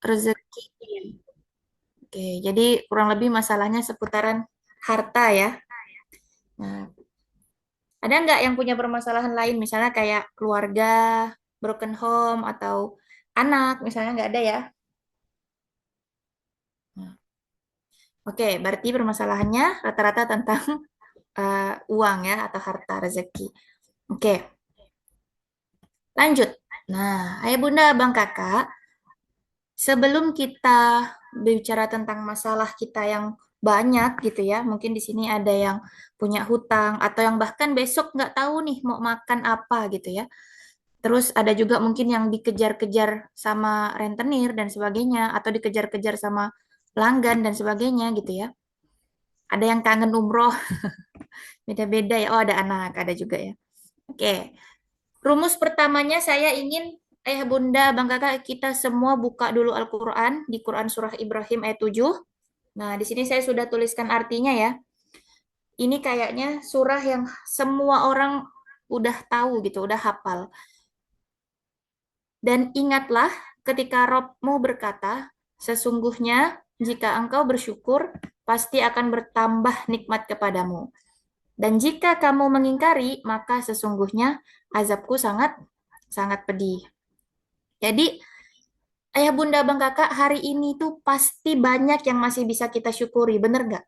rezeki. Oke, jadi kurang lebih masalahnya seputaran harta ya. Nah, ada nggak yang punya permasalahan lain, misalnya kayak keluarga, broken home, atau anak, misalnya nggak ada ya? Nah, oke, berarti permasalahannya rata-rata tentang uang ya, atau harta rezeki. Oke, lanjut. Nah, ayah bunda, abang kakak, sebelum kita bicara tentang masalah kita yang banyak gitu ya, mungkin di sini ada yang punya hutang atau yang bahkan besok nggak tahu nih mau makan apa gitu ya. Terus ada juga mungkin yang dikejar-kejar sama rentenir dan sebagainya, atau dikejar-kejar sama pelanggan dan sebagainya gitu ya. Ada yang kangen umroh, beda-beda ya. Oh, ada anak, ada juga ya. Oke, rumus pertamanya saya ingin ayah bunda, bang kakak, kita semua buka dulu Al-Quran di Quran Surah Ibrahim ayat 7. Nah, di sini saya sudah tuliskan artinya ya. Ini kayaknya surah yang semua orang udah tahu gitu, udah hafal. Dan ingatlah ketika Robmu berkata, sesungguhnya jika engkau bersyukur, pasti akan bertambah nikmat kepadamu. Dan jika kamu mengingkari, maka sesungguhnya azabku sangat sangat pedih. Jadi, ayah bunda bang kakak, hari ini tuh pasti banyak yang masih bisa kita syukuri, bener nggak?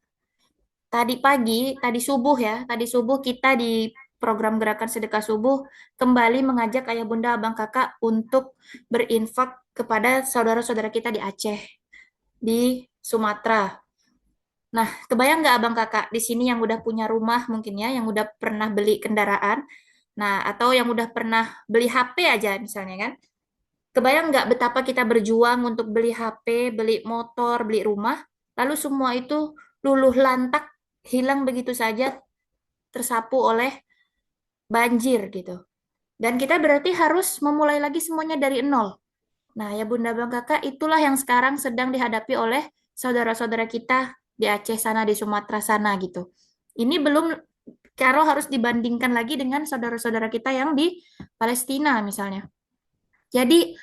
Tadi pagi, tadi subuh ya, tadi subuh kita di program Gerakan Sedekah Subuh kembali mengajak ayah bunda abang kakak untuk berinfak kepada saudara-saudara kita di Aceh, di Sumatera. Nah, kebayang nggak abang kakak di sini yang udah punya rumah mungkin ya, yang udah pernah beli kendaraan, nah atau yang udah pernah beli HP aja misalnya kan? Kebayang nggak betapa kita berjuang untuk beli HP, beli motor, beli rumah, lalu semua itu luluh lantak, hilang begitu saja, tersapu oleh banjir gitu. Dan kita berarti harus memulai lagi semuanya dari nol. Nah, ya Bunda Bang Kakak, itulah yang sekarang sedang dihadapi oleh saudara-saudara kita di Aceh sana, di Sumatera sana gitu. Ini belum kalau harus dibandingkan lagi dengan saudara-saudara kita yang di Palestina misalnya. Jadi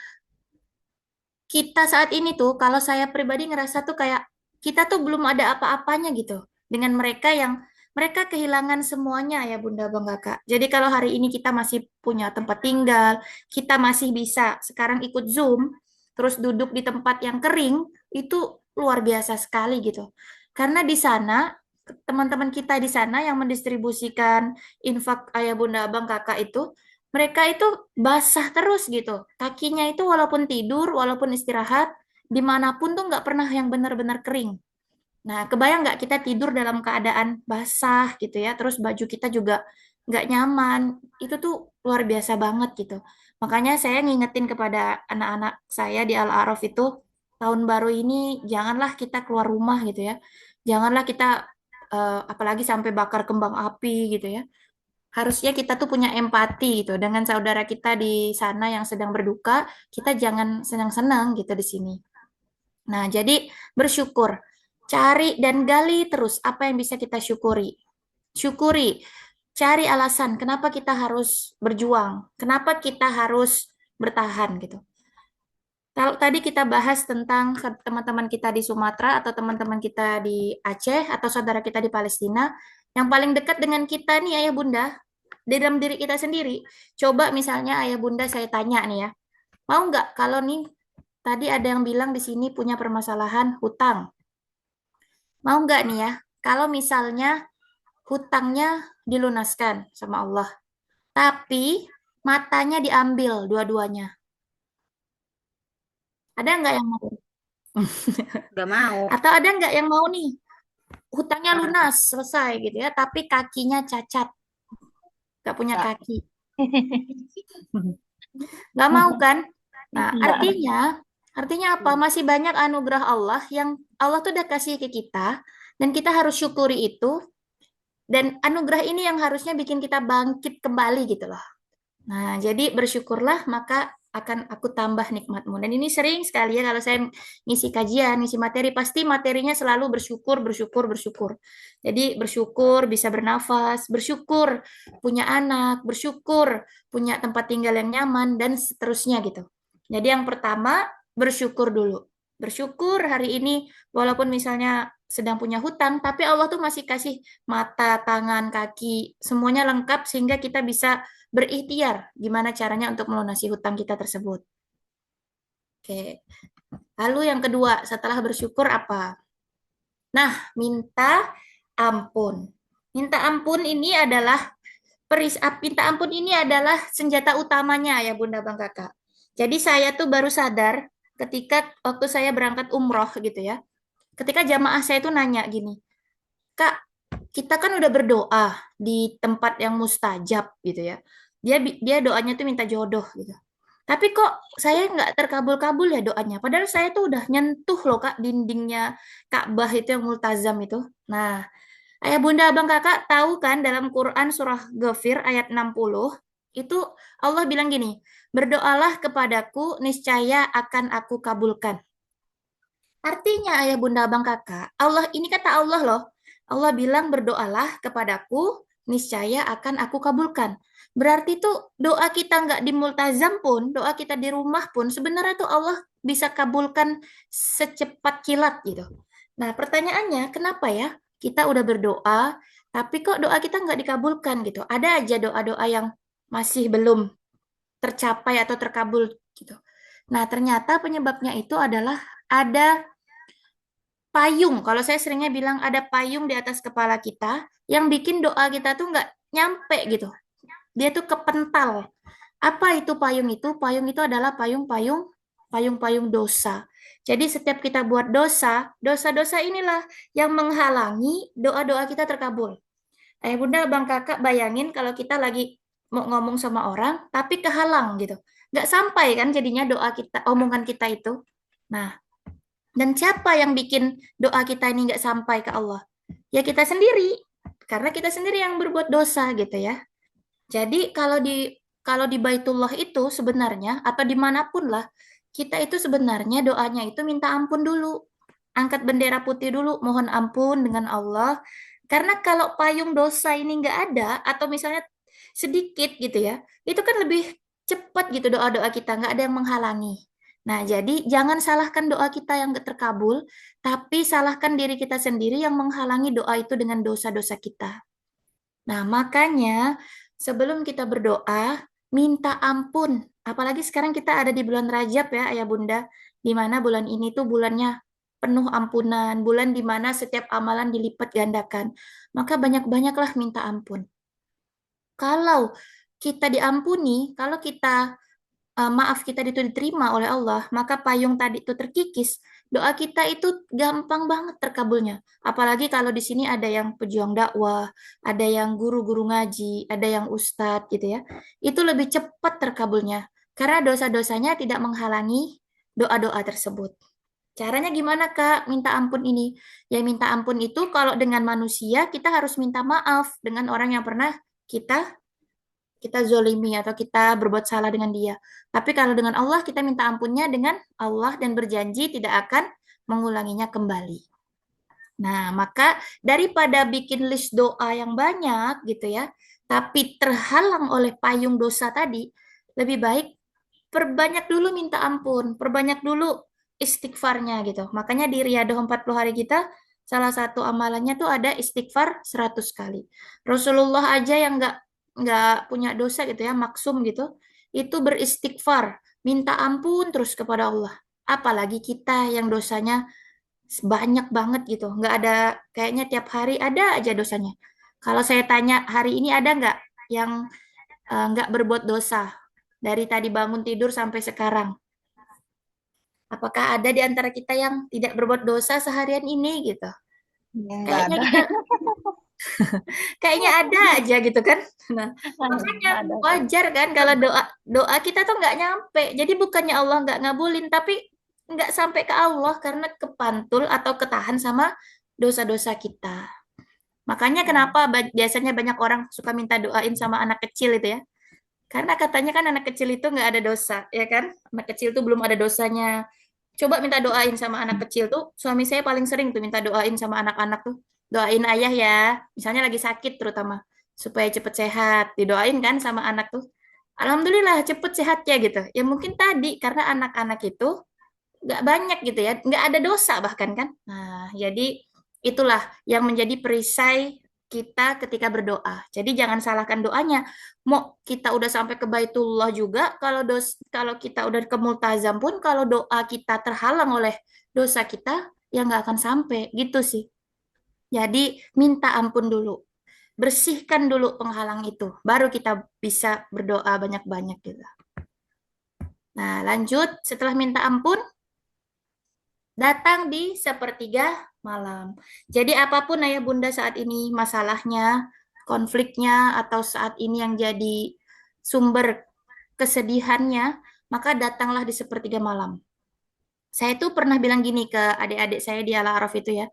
kita saat ini tuh, kalau saya pribadi ngerasa tuh kayak kita tuh belum ada apa-apanya gitu dengan mereka yang mereka kehilangan semuanya ya Bunda Bang Kakak. Jadi kalau hari ini kita masih punya tempat tinggal, kita masih bisa sekarang ikut Zoom, terus duduk di tempat yang kering, itu luar biasa sekali gitu. Karena di sana teman-teman kita di sana yang mendistribusikan infak ayah bunda abang kakak itu mereka itu basah terus gitu. Kakinya itu walaupun tidur, walaupun istirahat, dimanapun tuh nggak pernah yang benar-benar kering. Nah, kebayang nggak kita tidur dalam keadaan basah gitu ya, terus baju kita juga nggak nyaman. Itu tuh luar biasa banget gitu. Makanya saya ngingetin kepada anak-anak saya di Al-Araf itu, tahun baru ini janganlah kita keluar rumah gitu ya. Janganlah kita apalagi sampai bakar kembang api gitu ya. Harusnya kita tuh punya empati gitu dengan saudara kita di sana yang sedang berduka, kita jangan senang-senang gitu di sini. Nah, jadi bersyukur, cari dan gali terus apa yang bisa kita syukuri. Syukuri, cari alasan kenapa kita harus berjuang, kenapa kita harus bertahan gitu. Kalau tadi kita bahas tentang teman-teman kita di Sumatera atau teman-teman kita di Aceh atau saudara kita di Palestina, yang paling dekat dengan kita nih ayah bunda, di dalam diri kita sendiri. Coba misalnya ayah bunda saya tanya nih ya, mau nggak kalau nih tadi ada yang bilang di sini punya permasalahan hutang. Mau nggak nih ya, kalau misalnya hutangnya dilunaskan sama Allah, tapi matanya diambil dua-duanya. Ada nggak yang mau? Gak mau. Atau ada nggak yang mau nih hutangnya lunas selesai gitu ya, tapi kakinya cacat, nggak punya Gak. kaki, nggak mau kan? Nah, Enggak. artinya apa? Masih banyak anugerah Allah yang Allah tuh udah kasih ke kita dan kita harus syukuri itu dan anugerah ini yang harusnya bikin kita bangkit kembali gitu loh. Nah, jadi bersyukurlah maka akan aku tambah nikmatmu. Dan ini sering sekali ya kalau saya ngisi kajian, ngisi materi, pasti materinya selalu bersyukur, bersyukur, bersyukur. Jadi bersyukur bisa bernafas, bersyukur punya anak, bersyukur punya tempat tinggal yang nyaman, dan seterusnya gitu. Jadi yang pertama, bersyukur dulu. bersyukur hari ini walaupun misalnya sedang punya hutang, tapi Allah tuh masih kasih mata, tangan, kaki, semuanya lengkap sehingga kita bisa berikhtiar gimana caranya untuk melunasi hutang kita tersebut. Oke. Lalu yang kedua, setelah bersyukur apa? Nah, minta ampun. Minta ampun ini adalah minta ampun ini adalah senjata utamanya ya Bunda Bang Kakak. Jadi saya tuh baru sadar ketika waktu saya berangkat umroh gitu ya. Ketika jamaah saya tuh nanya gini, Kak, kita kan udah berdoa di tempat yang mustajab gitu ya. Dia doanya tuh minta jodoh gitu. Tapi kok saya nggak terkabul-kabul ya doanya. Padahal saya tuh udah nyentuh loh Kak dindingnya Ka'bah itu yang multazam itu. Nah, Ayah Bunda Abang Kakak tahu kan dalam Quran surah Ghafir ayat 60 itu Allah bilang gini, berdoalah kepadaku niscaya akan aku kabulkan. Artinya ayah bunda abang kakak, Allah ini kata Allah loh. Allah bilang berdoalah kepadaku, niscaya akan aku kabulkan. Berarti tuh doa kita nggak di multazam pun, doa kita di rumah pun, sebenarnya tuh Allah bisa kabulkan secepat kilat gitu. Nah pertanyaannya, kenapa ya kita udah berdoa, tapi kok doa kita nggak dikabulkan gitu? Ada aja doa-doa yang masih belum tercapai atau terkabul gitu. Nah ternyata penyebabnya itu adalah ada payung. Kalau saya seringnya bilang ada payung di atas kepala kita yang bikin doa kita tuh nggak nyampe gitu. Dia tuh kepental. Apa itu payung itu? Payung itu adalah payung-payung dosa. Jadi setiap kita buat dosa, dosa-dosa inilah yang menghalangi doa-doa kita terkabul. Ayah bunda, bang kakak bayangin kalau kita lagi mau ngomong sama orang, tapi kehalang gitu. Nggak sampai kan jadinya doa kita, omongan kita itu. Nah, dan siapa yang bikin doa kita ini nggak sampai ke Allah? Ya kita sendiri, karena kita sendiri yang berbuat dosa gitu ya. Jadi kalau di Baitullah itu sebenarnya atau dimanapun lah, kita itu sebenarnya doanya itu minta ampun dulu. Angkat bendera putih dulu, mohon ampun dengan Allah. Karena kalau payung dosa ini nggak ada, atau misalnya sedikit gitu ya, itu kan lebih cepat gitu doa-doa kita, nggak ada yang menghalangi. Nah, jadi jangan salahkan doa kita yang nggak terkabul, tapi salahkan diri kita sendiri yang menghalangi doa itu dengan dosa-dosa kita. Nah, makanya sebelum kita berdoa, minta ampun. Apalagi sekarang kita ada di bulan Rajab ya, Ayah Bunda, di mana bulan ini tuh bulannya penuh ampunan, bulan di mana setiap amalan dilipat gandakan. Maka banyak-banyaklah minta ampun. Kalau kita diampuni, kalau kita maaf kita itu diterima oleh Allah, maka payung tadi itu terkikis, doa kita itu gampang banget terkabulnya. Apalagi kalau di sini ada yang pejuang dakwah, ada yang guru-guru ngaji, ada yang ustadz gitu ya. Itu lebih cepat terkabulnya karena dosa-dosanya tidak menghalangi doa-doa tersebut. Caranya gimana, Kak? Minta ampun ini. Ya minta ampun itu kalau dengan manusia kita harus minta maaf dengan orang yang pernah kita kita zolimi atau kita berbuat salah dengan dia. Tapi kalau dengan Allah kita minta ampunnya dengan Allah dan berjanji tidak akan mengulanginya kembali. Nah, maka daripada bikin list doa yang banyak gitu ya, tapi terhalang oleh payung dosa tadi, lebih baik perbanyak dulu minta ampun, perbanyak dulu istighfarnya gitu. Makanya di Riyadhah 40 hari kita, salah satu amalannya tuh ada istighfar 100 kali. Rasulullah aja yang nggak punya dosa gitu ya, maksum gitu, itu beristighfar, minta ampun terus kepada Allah. Apalagi kita yang dosanya banyak banget gitu, nggak ada, kayaknya tiap hari ada aja dosanya. Kalau saya tanya hari ini ada nggak yang nggak berbuat dosa dari tadi bangun tidur sampai sekarang? Apakah ada di antara kita yang tidak berbuat dosa seharian ini gitu? Nggak Kayaknya ada. kita kayaknya ada aja gitu kan. Nah, makanya Ada. wajar kan kalau doa doa kita tuh nggak nyampe. Jadi bukannya Allah nggak ngabulin, tapi nggak sampai ke Allah karena kepantul atau ketahan sama dosa-dosa kita. Makanya kenapa biasanya banyak orang suka minta doain sama anak kecil itu ya. Karena katanya kan anak kecil itu nggak ada dosa, ya kan? Anak kecil tuh belum ada dosanya. Coba minta doain sama anak kecil tuh. Suami saya paling sering tuh minta doain sama anak-anak tuh. Doain ayah ya, misalnya lagi sakit terutama. Supaya cepet sehat. Didoain kan sama anak tuh. Alhamdulillah cepet sehat ya gitu. Ya mungkin tadi karena anak-anak itu nggak banyak gitu ya, nggak ada dosa bahkan kan. Nah, jadi itulah yang menjadi perisai kita ketika berdoa. Jadi jangan salahkan doanya. Mau kita udah sampai ke Baitullah juga, kalau kita udah ke Multazam pun, kalau doa kita terhalang oleh dosa kita, ya nggak akan sampai gitu sih. Jadi minta ampun dulu, bersihkan dulu penghalang itu, baru kita bisa berdoa banyak-banyak gitu. Nah, lanjut setelah minta ampun, datang di sepertiga malam. Jadi apapun ayah bunda saat ini masalahnya, konfliknya, atau saat ini yang jadi sumber kesedihannya, maka datanglah di sepertiga malam. Saya tuh pernah bilang gini ke adik-adik saya di Al-Araf itu ya,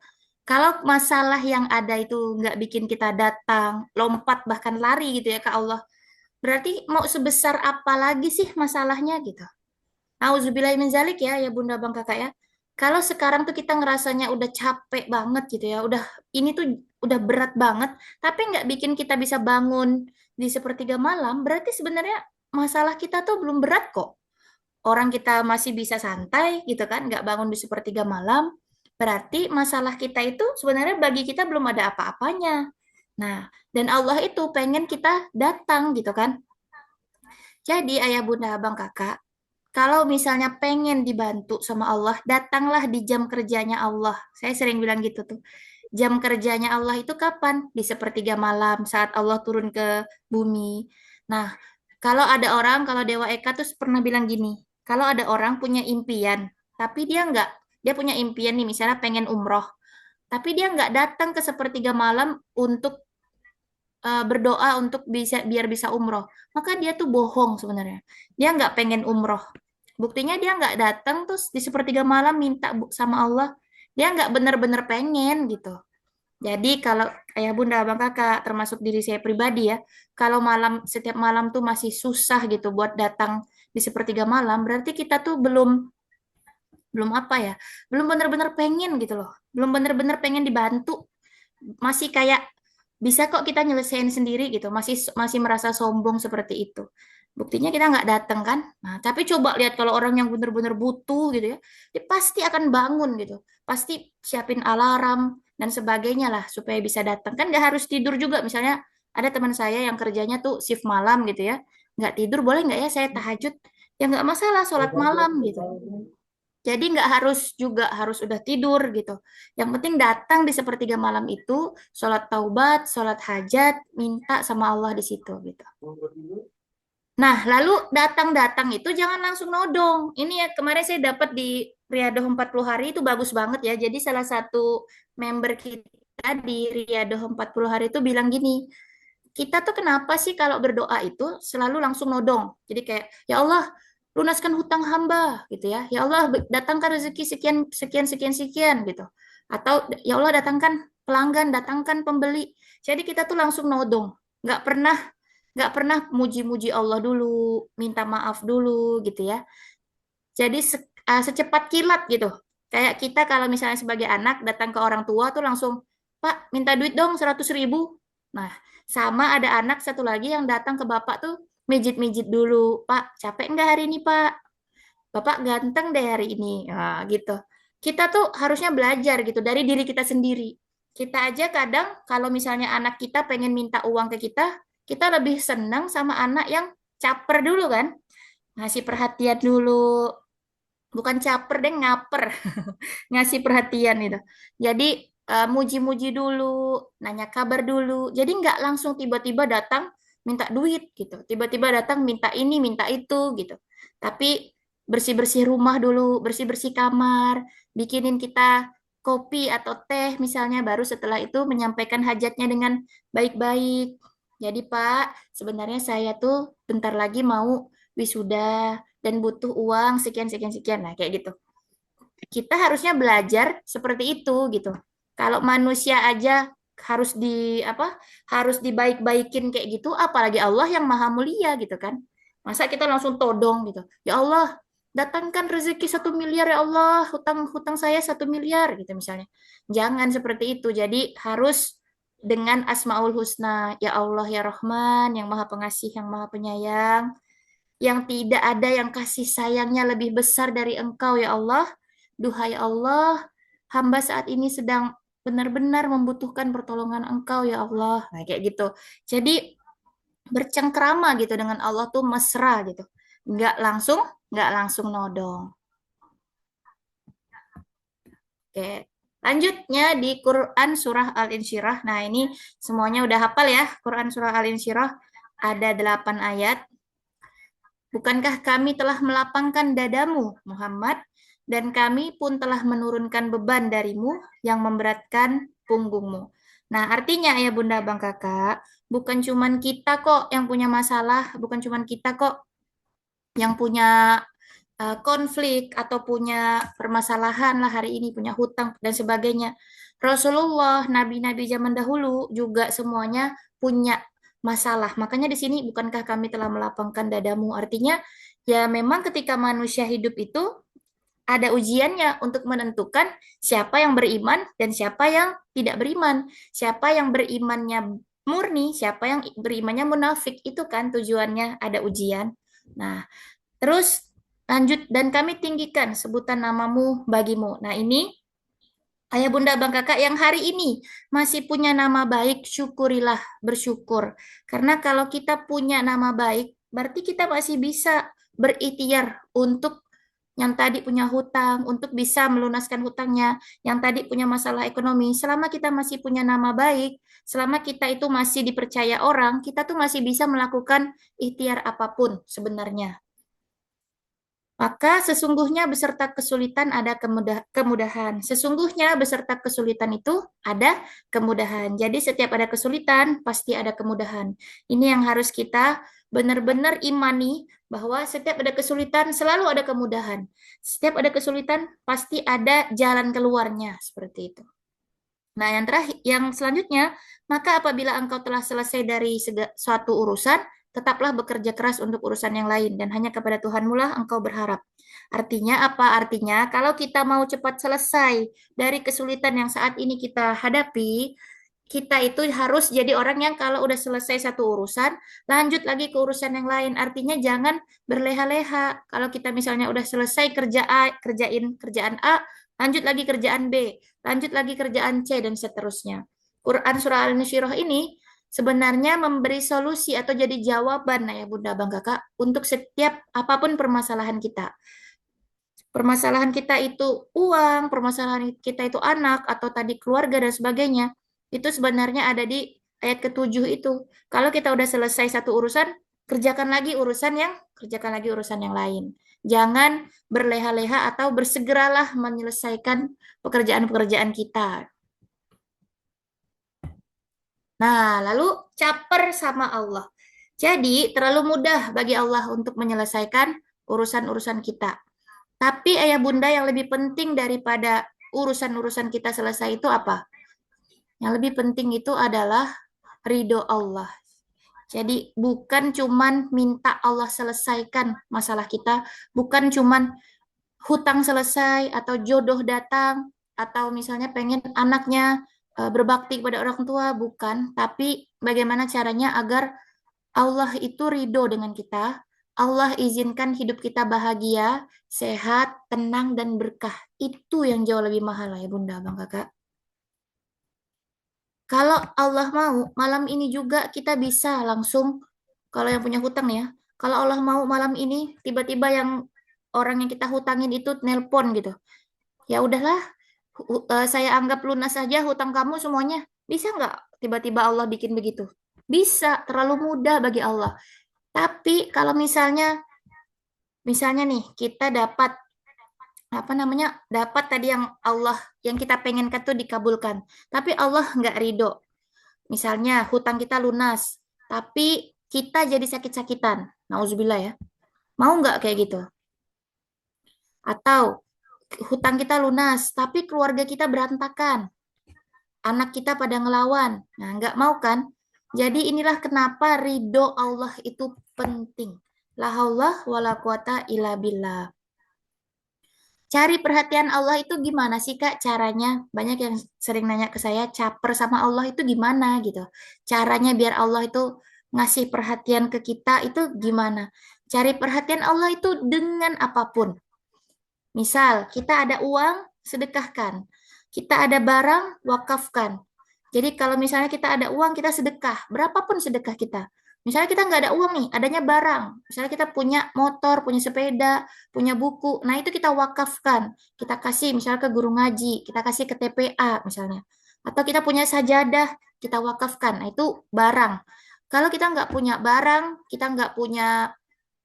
kalau masalah yang ada itu nggak bikin kita datang, lompat bahkan lari gitu ya ke Allah, berarti mau sebesar apa lagi sih masalahnya gitu. Nauzubillahi min zalik ya, ya Bunda Bang Kakak ya. Kalau sekarang tuh kita ngerasanya udah capek banget gitu ya, udah ini tuh udah berat banget, tapi nggak bikin kita bisa bangun di sepertiga malam, berarti sebenarnya masalah kita tuh belum berat kok. Orang kita masih bisa santai gitu kan, nggak bangun di sepertiga malam, berarti masalah kita itu sebenarnya bagi kita belum ada apa-apanya. Nah, dan Allah itu pengen kita datang gitu kan. Jadi ayah bunda abang kakak, kalau misalnya pengen dibantu sama Allah, datanglah di jam kerjanya Allah. Saya sering bilang gitu tuh. Jam kerjanya Allah itu kapan? Di sepertiga malam saat Allah turun ke bumi. Nah, kalau Dewa Eka tuh pernah bilang gini, kalau ada orang punya impian, tapi dia punya impian nih, misalnya pengen umroh, tapi dia nggak datang ke sepertiga malam untuk berdoa untuk biar bisa umroh, maka dia tuh bohong sebenarnya. Dia nggak pengen umroh. Buktinya dia nggak datang terus di sepertiga malam minta sama Allah. Dia nggak bener-bener pengen gitu. Jadi kalau ayah bunda abang kakak termasuk diri saya pribadi ya, kalau setiap malam tuh masih susah gitu buat datang di sepertiga malam, berarti kita tuh belum belum apa ya, belum bener-bener pengen gitu loh, belum bener-bener pengen dibantu, masih kayak bisa kok kita nyelesain sendiri gitu, masih masih merasa sombong seperti itu. Buktinya kita nggak datang kan. Nah, tapi coba lihat kalau orang yang bener-bener butuh gitu ya, dia pasti akan bangun gitu, pasti siapin alarm dan sebagainya lah supaya bisa datang. Kan nggak harus tidur juga, misalnya ada teman saya yang kerjanya tuh shift malam gitu ya, nggak tidur boleh nggak ya saya tahajud, ya nggak masalah sholat malam gitu. Jadi nggak harus juga harus udah tidur gitu. Yang penting datang di sepertiga malam itu, sholat taubat, sholat hajat, minta sama Allah di situ gitu. Nah, lalu datang-datang itu jangan langsung nodong. Ini ya kemarin saya dapat di Riyadhah 40 hari itu bagus banget ya. Jadi salah satu member kita di Riyadhah 40 hari itu bilang gini, kita tuh kenapa sih kalau berdoa itu selalu langsung nodong? Jadi kayak, ya Allah, lunaskan hutang hamba gitu ya. Ya Allah, datangkan rezeki sekian sekian sekian sekian gitu. Atau ya Allah datangkan pelanggan, datangkan pembeli. Jadi kita tuh langsung nodong. Nggak pernah nggak pernah muji-muji Allah dulu, minta maaf dulu gitu ya. Jadi secepat kilat gitu. Kayak kita kalau misalnya sebagai anak datang ke orang tua tuh langsung, Pak, minta duit dong 100.000. Nah, sama ada anak satu lagi yang datang ke bapak tuh mijit-mijit dulu. Pak, capek nggak hari ini, Pak? Bapak ganteng deh hari ini. Nah, gitu. Kita tuh harusnya belajar gitu dari diri kita sendiri. Kita aja kadang kalau misalnya anak kita pengen minta uang ke kita lebih senang sama anak yang caper dulu kan. Ngasih perhatian dulu, bukan caper deh, ngaper. Ngasih perhatian itu. Jadi muji-muji dulu, nanya kabar dulu. Jadi nggak langsung tiba-tiba datang minta duit gitu. Tiba-tiba datang minta ini, minta itu gitu. Tapi bersih-bersih rumah dulu, bersih-bersih kamar, bikinin kita kopi atau teh misalnya, baru setelah itu menyampaikan hajatnya dengan baik-baik. Jadi Pak, sebenarnya saya tuh bentar lagi mau wisuda dan butuh uang sekian sekian sekian, nah kayak gitu. Kita harusnya belajar seperti itu gitu. Kalau manusia aja harus harus dibaik-baikin kayak gitu, apalagi Allah yang maha mulia gitu kan. Masa kita langsung todong gitu. Ya Allah, datangkan rezeki 1 miliar ya Allah, hutang hutang saya 1 miliar gitu misalnya. Jangan seperti itu. Jadi harus dengan Asmaul Husna, ya Allah ya Rahman, yang maha pengasih, yang maha penyayang. yang tidak ada yang kasih sayangnya lebih besar dari Engkau ya Allah. Duhai Allah, hamba saat ini sedang benar-benar membutuhkan pertolongan Engkau ya Allah. Nah, kayak gitu. Jadi bercengkrama gitu dengan Allah tuh mesra gitu. Nggak langsung, nggak langsung nodong. Oke. Lanjutnya di Quran Surah Al-Insyirah. Nah, ini semuanya udah hafal ya. Quran Surah Al-Insyirah ada 8 ayat. Bukankah kami telah melapangkan dadamu, Muhammad, dan kami pun telah menurunkan beban darimu yang memberatkan punggungmu. Nah, artinya ya Bunda Bang Kakak, bukan cuman kita kok yang punya masalah, bukan cuman kita kok yang punya konflik atau punya permasalahan lah hari ini, punya hutang dan sebagainya. Rasulullah, nabi-nabi zaman dahulu juga semuanya punya masalah. Makanya di sini bukankah kami telah melapangkan dadamu? Artinya ya memang ketika manusia hidup itu ada ujiannya untuk menentukan siapa yang beriman dan siapa yang tidak beriman. Siapa yang berimannya murni, siapa yang berimannya munafik. Itu kan tujuannya ada ujian. Nah, terus lanjut dan kami tinggikan sebutan namamu bagimu. Nah, ini ayah bunda bang kakak yang hari ini masih punya nama baik, syukurilah, bersyukur. Karena kalau kita punya nama baik, berarti kita masih bisa berikhtiar untuk yang tadi punya hutang, untuk bisa melunaskan hutangnya, yang tadi punya masalah ekonomi. Selama kita masih punya nama baik, selama kita itu masih dipercaya orang, kita tuh masih bisa melakukan ikhtiar apapun sebenarnya. Maka sesungguhnya beserta kesulitan ada kemudahan. Sesungguhnya beserta kesulitan itu ada kemudahan. Jadi setiap ada kesulitan pasti ada kemudahan. Ini yang harus kita benar-benar imani bahwa setiap ada kesulitan selalu ada kemudahan. Setiap ada kesulitan pasti ada jalan keluarnya seperti itu. Nah, yang terakhir, yang selanjutnya, maka apabila engkau telah selesai dari suatu urusan, tetaplah bekerja keras untuk urusan yang lain, dan hanya kepada Tuhanmu lah engkau berharap. Artinya apa? Artinya, kalau kita mau cepat selesai dari kesulitan yang saat ini kita hadapi, kita itu harus jadi orang yang kalau udah selesai satu urusan, lanjut lagi ke urusan yang lain. Artinya jangan berleha-leha. Kalau kita misalnya udah selesai kerja A, kerjain kerjaan A, lanjut lagi kerjaan B, lanjut lagi kerjaan C, dan seterusnya. Quran Surah Al-Insyirah ini sebenarnya memberi solusi atau jadi jawaban ya Bunda Bang Kakak untuk setiap apapun permasalahan kita. Permasalahan kita itu uang, permasalahan kita itu anak, atau tadi keluarga dan sebagainya. Itu sebenarnya ada di ayat ketujuh itu. Kalau kita udah selesai satu urusan, kerjakan lagi urusan yang lain. Jangan berleha-leha atau bersegeralah menyelesaikan pekerjaan-pekerjaan kita. Nah, lalu caper sama Allah. Jadi, terlalu mudah bagi Allah untuk menyelesaikan urusan-urusan kita. Tapi ayah bunda yang lebih penting daripada urusan-urusan kita selesai itu apa? Yang lebih penting itu adalah ridho Allah. Jadi bukan cuman minta Allah selesaikan masalah kita, bukan cuman hutang selesai atau jodoh datang atau misalnya pengen anaknya berbakti kepada orang tua, bukan. Tapi bagaimana caranya agar Allah itu ridho dengan kita, Allah izinkan hidup kita bahagia, sehat, tenang, dan berkah. Itu yang jauh lebih mahal ya Bunda, Bang Kakak. Kalau Allah mau, malam ini juga kita bisa langsung, kalau yang punya hutang ya, kalau Allah mau malam ini, tiba-tiba yang orang yang kita hutangin itu nelpon gitu. Ya udahlah, saya anggap lunas saja hutang kamu semuanya. Bisa nggak tiba-tiba Allah bikin begitu? Bisa, terlalu mudah bagi Allah. Tapi kalau misalnya nih kita dapat apa namanya dapat tadi yang Allah yang kita pengenkan tuh dikabulkan, tapi Allah nggak ridho. Misalnya hutang kita lunas, tapi kita jadi sakit-sakitan. Nauzubillah ya. Mau nggak kayak gitu? Atau hutang kita lunas, tapi keluarga kita berantakan, anak kita pada ngelawan. Nah, nggak mau kan? Jadi inilah kenapa ridho Allah itu penting. La haula wala quwata illa billah. Cari perhatian Allah itu gimana sih Kak caranya? Banyak yang sering nanya ke saya, caper sama Allah itu gimana gitu. Caranya biar Allah itu ngasih perhatian ke kita itu gimana? Cari perhatian Allah itu dengan apapun. Misal, kita ada uang, sedekahkan. Kita ada barang, wakafkan. Jadi kalau misalnya kita ada uang, kita sedekah. Berapapun sedekah kita. Misalnya kita nggak ada uang nih, adanya barang. Misalnya kita punya motor, punya sepeda, punya buku. Nah itu kita wakafkan. Kita kasih misalnya ke guru ngaji, kita kasih ke TPA misalnya. Atau kita punya sajadah, kita wakafkan. Nah itu barang. Kalau kita nggak punya barang, kita nggak punya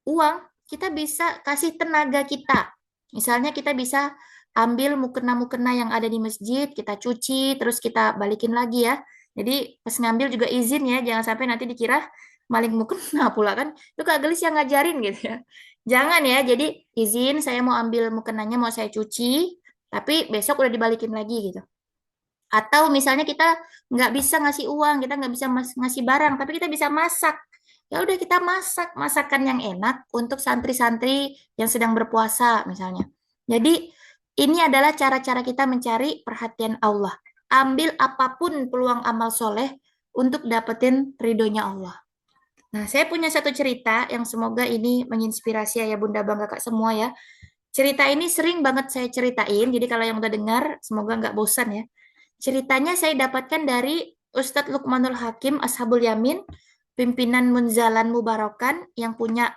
uang, kita bisa kasih tenaga kita. Misalnya kita bisa ambil mukena-mukena yang ada di masjid, kita cuci, terus kita balikin lagi ya. Jadi pas ngambil juga izin ya, jangan sampai nanti dikira maling mukena pula kan. Itu Kak Gelis yang ngajarin gitu ya. Jangan ya, jadi izin saya mau ambil mukenanya mau saya cuci, tapi besok udah dibalikin lagi gitu. Atau misalnya kita nggak bisa ngasih uang, kita nggak bisa ngasih barang, tapi kita bisa masak. Ya udah kita masak masakan yang enak untuk santri-santri yang sedang berpuasa misalnya. Jadi ini adalah cara-cara kita mencari perhatian Allah. Ambil apapun peluang amal soleh untuk dapetin ridhonya Allah. Nah, saya punya satu cerita yang semoga ini menginspirasi ayah bunda bang kakak semua ya. Cerita ini sering banget saya ceritain, jadi kalau yang udah dengar, semoga nggak bosan ya. Ceritanya saya dapatkan dari Ustadz Lukmanul Hakim Ashabul Yamin, pimpinan Munzalan Mubarakan yang punya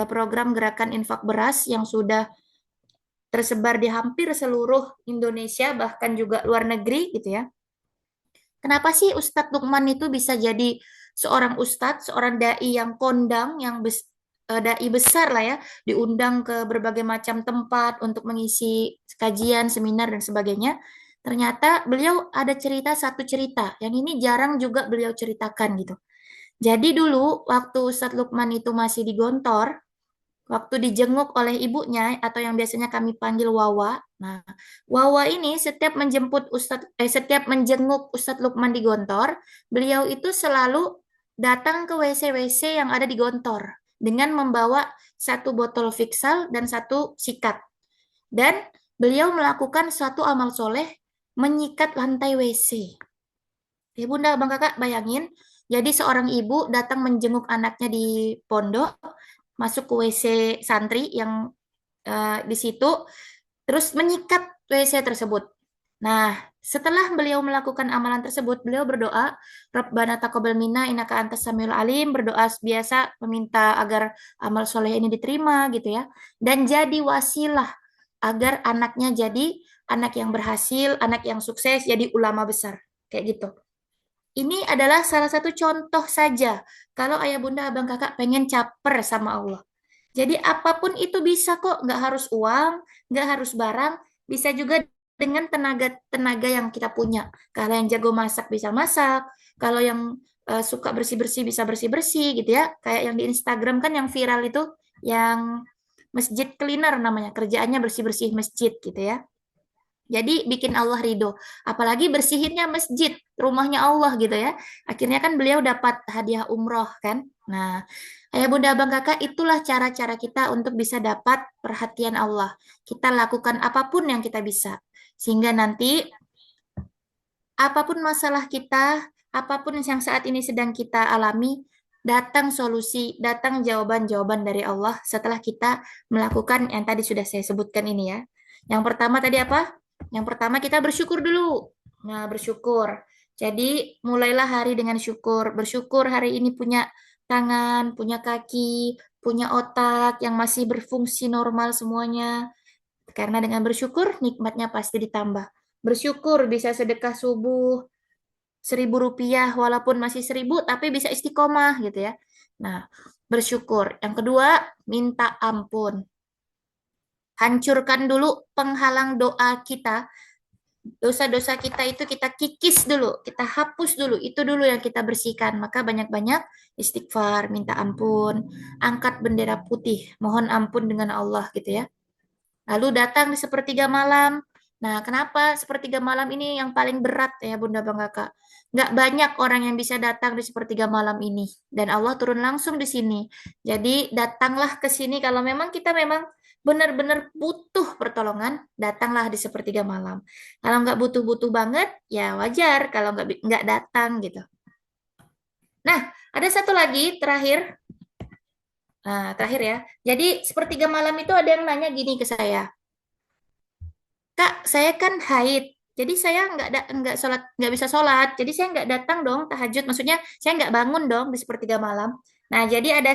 program gerakan infak beras yang sudah tersebar di hampir seluruh Indonesia, bahkan juga luar negeri gitu ya. Kenapa sih Ustadz Lukman itu bisa jadi seorang ustadz, seorang dai yang kondang, yang dai besar lah ya, diundang ke berbagai macam tempat untuk mengisi kajian, seminar dan sebagainya. Ternyata beliau ada cerita satu cerita yang ini jarang juga beliau ceritakan gitu. Jadi dulu waktu Ustadz Lukman itu masih di Gontor, waktu dijenguk oleh ibunya atau yang biasanya kami panggil Wawa. Nah, Wawa ini setiap menjenguk Ustadz Lukman di Gontor, beliau itu selalu datang ke WC-WC yang ada di Gontor dengan membawa satu botol Fixal dan satu sikat. Dan beliau melakukan suatu amal soleh menyikat lantai WC. Ya Bunda, Bang Kakak bayangin, jadi seorang ibu datang menjenguk anaknya di pondok, masuk ke WC santri yang di situ, terus menyikat WC tersebut. Nah, setelah beliau melakukan amalan tersebut, beliau berdoa, Rabbana taqabbal minna innaka antas samiul alim, berdoa biasa meminta agar amal soleh ini diterima gitu ya. Dan jadi wasilah agar anaknya jadi anak yang berhasil, anak yang sukses, jadi ulama besar. Kayak gitu. Ini adalah salah satu contoh saja kalau ayah bunda abang kakak pengen caper sama Allah. Jadi apapun itu bisa kok, nggak harus uang, nggak harus barang, bisa juga dengan tenaga-tenaga yang kita punya. Kalau yang jago masak bisa masak, kalau yang suka bersih-bersih bisa bersih-bersih gitu ya. Kayak yang di Instagram kan yang viral itu, yang masjid cleaner namanya, kerjaannya bersih-bersih masjid gitu ya. Jadi bikin Allah ridho. Apalagi bersihinnya masjid, rumahnya Allah gitu ya. Akhirnya kan beliau dapat hadiah umroh kan. Nah, ayah bunda abang kakak itulah cara-cara kita untuk bisa dapat perhatian Allah. Kita lakukan apapun yang kita bisa. Sehingga nanti apapun masalah kita, apapun yang saat ini sedang kita alami, datang solusi, datang jawaban-jawaban dari Allah setelah kita melakukan yang tadi sudah saya sebutkan ini ya. Yang pertama tadi apa? Yang pertama kita bersyukur dulu. Nah, bersyukur. Jadi mulailah hari dengan syukur. Bersyukur hari ini punya tangan, punya kaki, punya otak yang masih berfungsi normal semuanya. Karena dengan bersyukur nikmatnya pasti ditambah. Bersyukur bisa sedekah subuh 1.000 rupiah walaupun masih 1.000 tapi bisa istiqomah gitu ya. Nah, bersyukur. Yang kedua, minta ampun. Hancurkan dulu penghalang doa kita. Dosa-dosa kita itu kita kikis dulu, kita hapus dulu. Itu dulu yang kita bersihkan. Maka banyak-banyak istighfar, minta ampun, angkat bendera putih, mohon ampun dengan Allah gitu ya. Lalu datang di sepertiga malam. Nah, kenapa sepertiga malam ini yang paling berat ya Bunda Bang Kakak? Nggak banyak orang yang bisa datang di sepertiga malam ini. Dan Allah turun langsung di sini. Jadi datanglah ke sini kalau memang kita memang benar-benar butuh pertolongan, datanglah di sepertiga malam. Kalau nggak butuh-butuh banget, ya wajar kalau nggak datang gitu. Nah, ada satu lagi terakhir. Nah, terakhir ya. Jadi sepertiga malam itu ada yang nanya gini ke saya. Kak, saya kan haid. Jadi saya nggak sholat, nggak bisa sholat. Jadi saya nggak datang dong tahajud. Maksudnya saya nggak bangun dong di sepertiga malam. Nah, jadi ada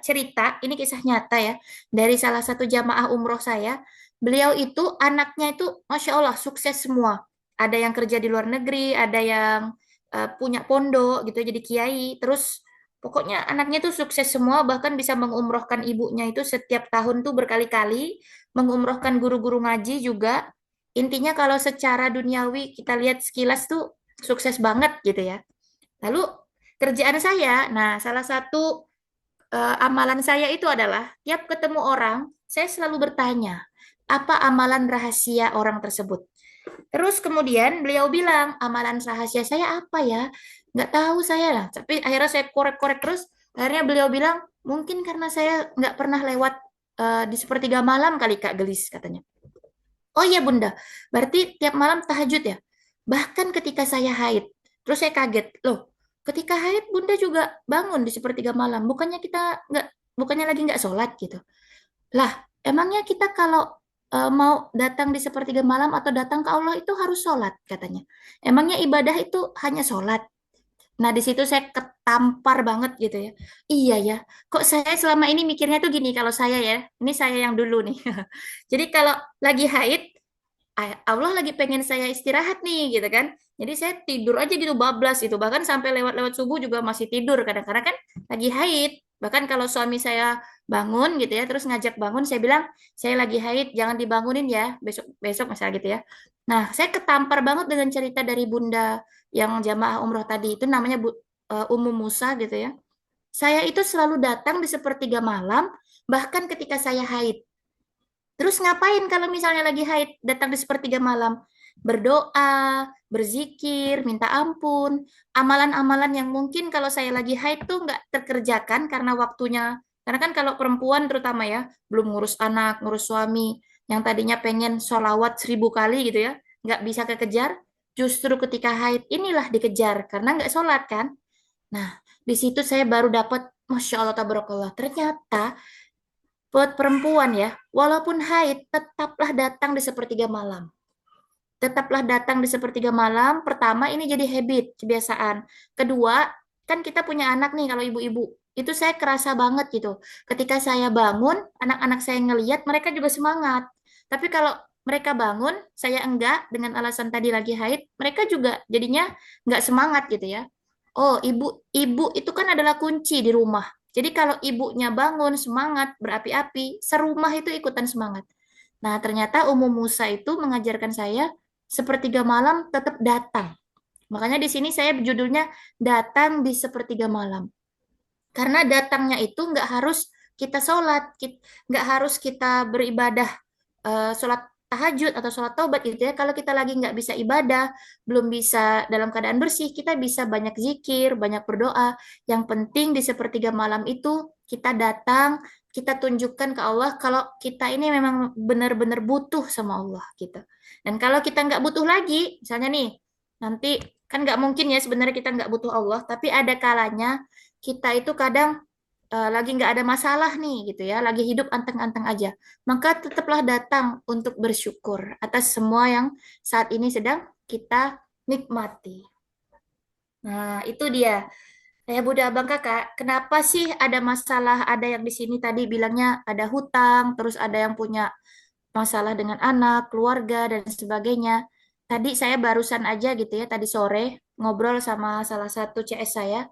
cerita, ini kisah nyata ya, dari salah satu jamaah umroh saya. Beliau itu anaknya itu, masya Allah, sukses semua. Ada yang kerja di luar negeri, ada yang punya pondok gitu, jadi kiai. Terus pokoknya anaknya tuh sukses semua, bahkan bisa mengumrohkan ibunya itu setiap tahun tuh berkali-kali, mengumrohkan guru-guru ngaji juga. Intinya kalau secara duniawi kita lihat sekilas tuh sukses banget gitu ya. Lalu kerjaan saya, nah salah satu amalan saya itu adalah tiap ketemu orang, saya selalu bertanya, apa amalan rahasia orang tersebut? Terus kemudian beliau bilang, amalan rahasia saya apa ya? Nggak tahu saya lah. Tapi akhirnya saya korek-korek terus. Akhirnya beliau bilang, mungkin karena saya nggak pernah lewat di sepertiga malam kali Kak Gelis katanya. Oh iya Bunda, berarti tiap malam tahajud ya? Bahkan ketika saya haid. Terus saya kaget, loh ketika haid Bunda juga bangun di sepertiga malam. Bukannya lagi nggak sholat gitu. Lah, emangnya kita kalau mau datang di sepertiga malam atau datang ke Allah itu harus sholat katanya. Emangnya ibadah itu hanya sholat? Nah, di situ saya ketampar banget gitu ya. Iya ya, kok saya selama ini mikirnya tuh gini kalau saya ya, ini saya yang dulu nih. Jadi kalau lagi haid, Allah lagi pengen saya istirahat nih gitu kan. Jadi saya tidur aja gitu bablas itu. Bahkan sampai lewat-lewat subuh juga masih tidur kadang-kadang kan lagi haid. Bahkan kalau suami saya bangun gitu ya, terus ngajak bangun, saya bilang, saya lagi haid, jangan dibangunin ya, besok-besok misalnya gitu ya. Nah, saya ketampar banget dengan cerita dari Bunda yang jamaah umroh tadi itu namanya Ummu Musa gitu ya. Saya itu selalu datang di sepertiga malam, bahkan ketika saya haid. Terus ngapain kalau misalnya lagi haid, datang di sepertiga malam? Berdoa, berzikir, minta ampun, amalan-amalan yang mungkin kalau saya lagi haid tuh nggak terkerjakan karena waktunya. Karena kan kalau perempuan terutama ya, belum ngurus anak, ngurus suami, yang tadinya pengen sholawat 1000 kali gitu ya, nggak bisa kekejar, justru ketika haid inilah dikejar karena nggak sholat kan. Nah, di situ saya baru dapat, Masya Allah, tabarakallah. Ternyata buat perempuan ya, walaupun haid, tetaplah datang di sepertiga malam. Tetaplah datang di sepertiga malam. Pertama, ini jadi habit, kebiasaan. Kedua, kan kita punya anak nih kalau ibu-ibu. Itu saya kerasa banget gitu. Ketika saya bangun, anak-anak saya ngeliat, mereka juga semangat. Tapi kalau mereka bangun, saya enggak, dengan alasan tadi lagi haid, mereka juga jadinya enggak semangat gitu ya. Oh, ibu itu kan adalah kunci di rumah. Jadi kalau ibunya bangun semangat, berapi-api, serumah itu ikutan semangat. Nah, ternyata Ummu Musa itu mengajarkan saya sepertiga malam tetap datang. Makanya di sini saya judulnya datang di sepertiga malam. Karena datangnya itu nggak harus kita sholat, nggak harus kita beribadah sholat tahajud atau sholat taubat gitu ya. Kalau kita lagi nggak bisa ibadah, belum bisa dalam keadaan bersih, kita bisa banyak zikir, banyak berdoa. Yang penting di sepertiga malam itu kita datang, kita tunjukkan ke Allah kalau kita ini memang benar-benar butuh sama Allah gitu. Dan kalau kita nggak butuh lagi, misalnya nih, nanti kan nggak mungkin ya sebenarnya kita nggak butuh Allah, tapi ada kalanya kita itu kadang lagi nggak ada masalah nih gitu ya, lagi hidup anteng-anteng aja, maka tetaplah datang untuk bersyukur atas semua yang saat ini sedang kita nikmati. Nah, itu dia. Ya Bunda Abang Kakak, kenapa sih ada masalah? Ada yang di sini tadi bilangnya ada hutang, terus ada yang punya masalah dengan anak, keluarga, dan sebagainya. Tadi saya barusan aja gitu ya, tadi sore ngobrol sama salah satu CS saya,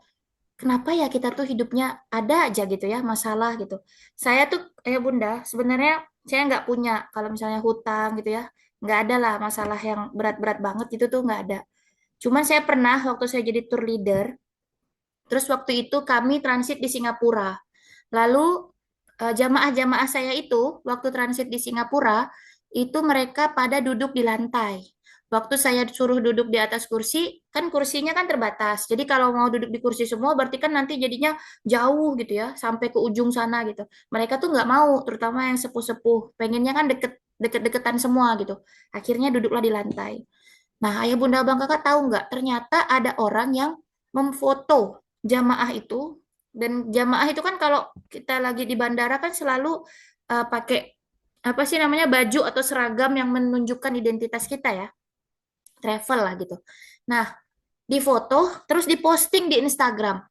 kenapa ya kita tuh hidupnya ada aja gitu ya masalah gitu. Saya tuh Bunda, sebenarnya saya nggak punya kalau misalnya hutang gitu ya, nggak ada lah masalah yang berat-berat banget itu tuh nggak ada. Cuman saya pernah waktu saya jadi tour leader, terus waktu itu kami transit di Singapura. Lalu jamaah-jamaah saya itu waktu transit di Singapura itu mereka pada duduk di lantai. Waktu saya suruh duduk di atas kursi, kan kursinya kan terbatas. Jadi kalau mau duduk di kursi semua berarti kan nanti jadinya jauh gitu ya, sampai ke ujung sana gitu. Mereka tuh nggak mau, terutama yang sepuh-sepuh. Pengennya kan deket-deketan semua gitu. Akhirnya duduklah di lantai. Nah, ayah bunda abang kakak tahu nggak? Ternyata ada orang yang memfoto jamaah itu. Dan jamaah itu kan kalau kita lagi di bandara kan selalu pakai apa sih namanya baju atau seragam yang menunjukkan identitas kita ya, travel lah gitu. Nah, difoto terus diposting di Instagram.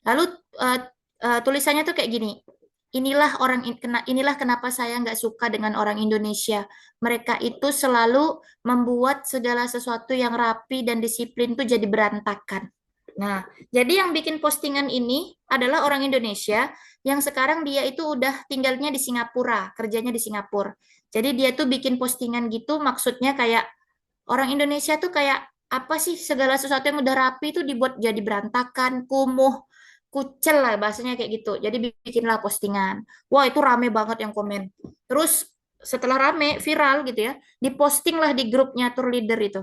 Lalu uh, tulisannya tuh kayak gini. Inilah kenapa saya nggak suka dengan orang Indonesia. Mereka itu selalu membuat segala sesuatu yang rapi dan disiplin tuh jadi berantakan. Nah, jadi yang bikin postingan ini adalah orang Indonesia yang sekarang dia itu udah tinggalnya di Singapura, kerjanya di Singapura. Jadi dia tuh bikin postingan gitu maksudnya kayak orang Indonesia tuh kayak apa sih segala sesuatu yang udah rapi itu dibuat jadi berantakan, kumuh, kucel lah bahasanya kayak gitu. Jadi bikinlah postingan. Wah, itu rame banget yang komen. Terus setelah rame, viral gitu ya, diposting lah di grupnya tour leader itu.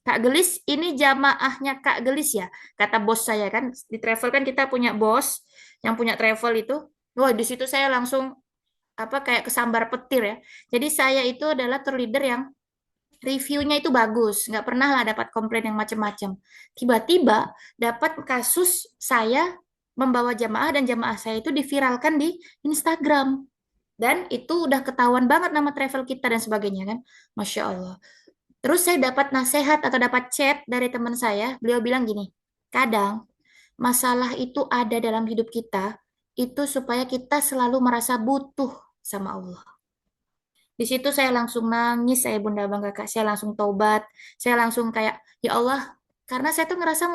Kak Gelis, ini jamaahnya Kak Gelis ya, kata bos saya kan. Di travel kan kita punya bos yang punya travel itu. Wah, di situ saya langsung apa kayak kesambar petir ya. Jadi saya itu adalah tour leader yang reviewnya itu bagus, nggak pernah lah dapat komplain yang macam-macam. Tiba-tiba dapat kasus saya membawa jamaah dan jamaah saya itu diviralkan di Instagram. Dan itu udah ketahuan banget nama travel kita dan sebagainya kan. Masya Allah. Terus saya dapat nasihat atau dapat chat dari teman saya, beliau bilang gini, kadang masalah itu ada dalam hidup kita, itu supaya kita selalu merasa butuh sama Allah. Di situ saya langsung nangis, saya Bunda Bang Kakak, saya langsung taubat, saya langsung kayak, ya Allah, karena saya tuh ngerasa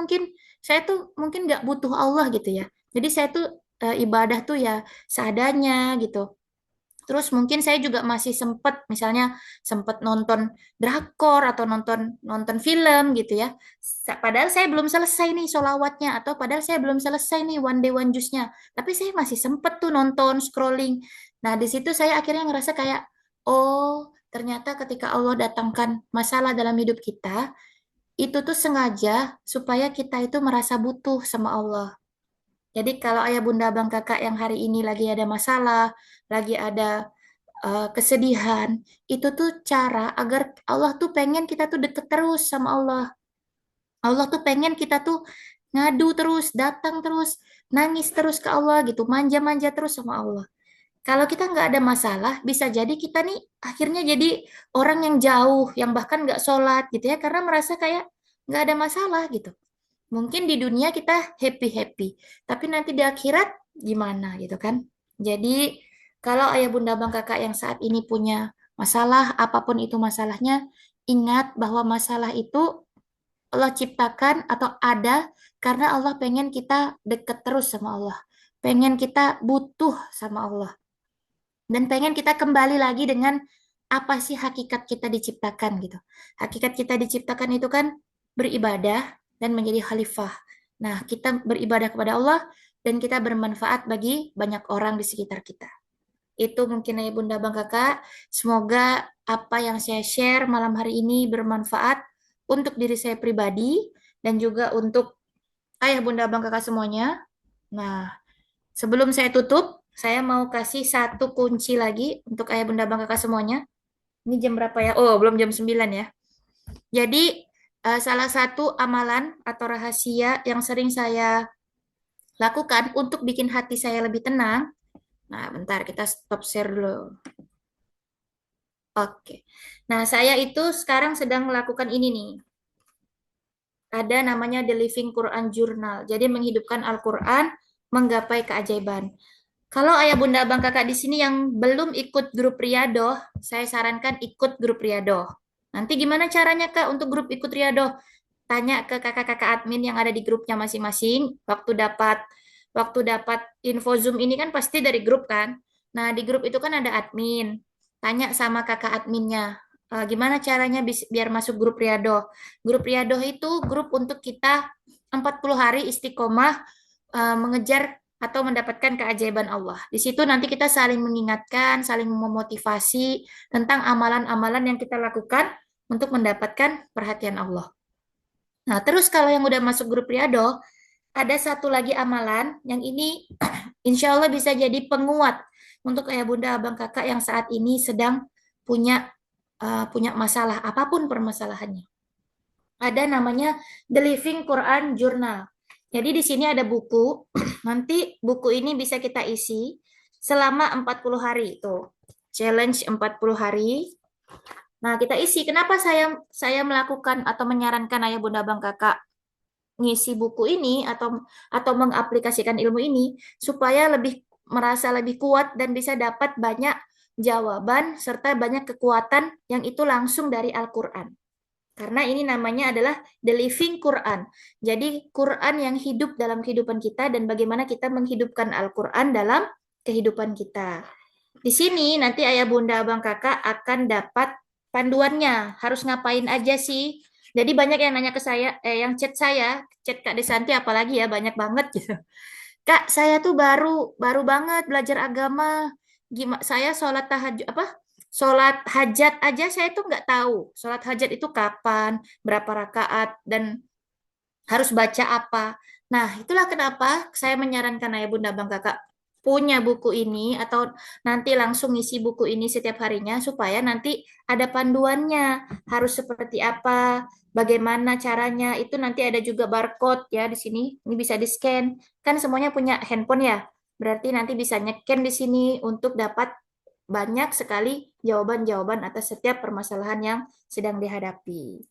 saya tuh mungkin nggak butuh Allah gitu ya. Jadi saya tuh ibadah tuh ya seadanya gitu. Terus mungkin saya juga masih sempet, misalnya sempet nonton drakor atau nonton nonton film gitu ya. Padahal saya belum selesai nih solawatnya atau padahal saya belum selesai nih one day one juice-nya. Tapi saya masih sempet tuh nonton scrolling. Nah di situ saya akhirnya ngerasa kayak, oh ternyata ketika Allah datangkan masalah dalam hidup kita, itu tuh sengaja supaya kita itu merasa butuh sama Allah. Jadi kalau ayah bunda abang kakak yang hari ini lagi ada masalah, lagi ada kesedihan, itu tuh cara agar Allah tuh pengen kita tuh deket terus sama Allah. Allah tuh pengen kita tuh ngadu terus, datang terus, nangis terus ke Allah gitu, manja-manja terus sama Allah. Kalau kita nggak ada masalah, bisa jadi kita nih akhirnya jadi orang yang jauh, yang bahkan nggak sholat gitu ya, karena merasa kayak nggak ada masalah gitu. Mungkin di dunia kita happy-happy, tapi nanti di akhirat gimana gitu kan. Jadi kalau ayah bunda bang kakak yang saat ini punya masalah, apapun itu masalahnya, ingat bahwa masalah itu Allah ciptakan atau ada karena Allah pengen kita deket terus sama Allah. Pengen kita butuh sama Allah. Dan pengen kita kembali lagi dengan apa sih hakikat kita diciptakan gitu. Hakikat kita diciptakan itu kan beribadah dan menjadi khalifah. Nah, kita beribadah kepada Allah dan kita bermanfaat bagi banyak orang di sekitar kita. Itu mungkin ya Bunda Bang Kakak. Semoga apa yang saya share malam hari ini bermanfaat untuk diri saya pribadi dan juga untuk ayah Bunda Bang Kakak semuanya. Nah, sebelum saya tutup, saya mau kasih satu kunci lagi untuk ayah bunda bang kakak semuanya. Ini jam berapa ya? Oh, belum jam 9 ya. Jadi, salah satu amalan atau rahasia yang sering saya lakukan untuk bikin hati saya lebih tenang. Nah, bentar kita stop share dulu. Oke. Nah, saya itu sekarang sedang melakukan ini nih. Ada namanya The Living Quran Journal. Jadi menghidupkan Al-Quran, menggapai keajaiban. Kalau ayah bunda abang kakak di sini yang belum ikut grup Riadoh, saya sarankan ikut grup Riadoh. Nanti gimana caranya Kak untuk grup ikut Riadoh? Tanya ke kakak-kakak admin yang ada di grupnya masing-masing. Waktu dapat info Zoom ini kan pasti dari grup kan. Nah, di grup itu kan ada admin. Tanya sama kakak adminnya, gimana caranya biar masuk grup Riadoh. Grup Riadoh itu grup untuk kita 40 hari istiqomah mengejar atau mendapatkan keajaiban Allah. Di situ nanti kita saling mengingatkan, saling memotivasi tentang amalan-amalan yang kita lakukan untuk mendapatkan perhatian Allah. Nah, terus kalau yang udah masuk grup Riado, ada satu lagi amalan yang ini insya Allah bisa jadi penguat untuk ayah bunda abang kakak yang saat ini sedang punya punya masalah apapun permasalahannya. Ada namanya The Living Quran Journal. Jadi di sini ada buku. Nanti buku ini bisa kita isi selama 40 hari itu. Challenge 40 hari. Nah, kita isi. Kenapa saya melakukan atau menyarankan ayah bunda bang kakak ngisi buku ini atau mengaplikasikan ilmu ini supaya lebih merasa lebih kuat dan bisa dapat banyak jawaban serta banyak kekuatan yang itu langsung dari Al-Qur'an. Karena ini namanya adalah the living Quran. Jadi Quran yang hidup dalam kehidupan kita dan bagaimana kita menghidupkan Al-Quran dalam kehidupan kita. Di sini nanti ayah bunda abang kakak akan dapat panduannya. Harus ngapain aja sih? Jadi banyak yang nanya ke saya, yang chat Kak Desanti apalagi ya banyak banget gitu. Kak, saya tuh baru baru banget belajar agama. Gimana saya sholat tahajud apa? Sholat hajat aja saya tuh nggak tahu. Sholat hajat itu kapan, berapa rakaat, dan harus baca apa. Nah, itulah kenapa saya menyarankan ayah bunda bang kakak punya buku ini atau nanti langsung isi buku ini setiap harinya supaya nanti ada panduannya harus seperti apa, bagaimana caranya. Itu nanti ada juga barcode ya di sini. Ini bisa di-scan. Kan semuanya punya handphone ya. Berarti nanti bisa nyeken di sini untuk dapat banyak sekali jawaban-jawaban atas setiap permasalahan yang sedang dihadapi.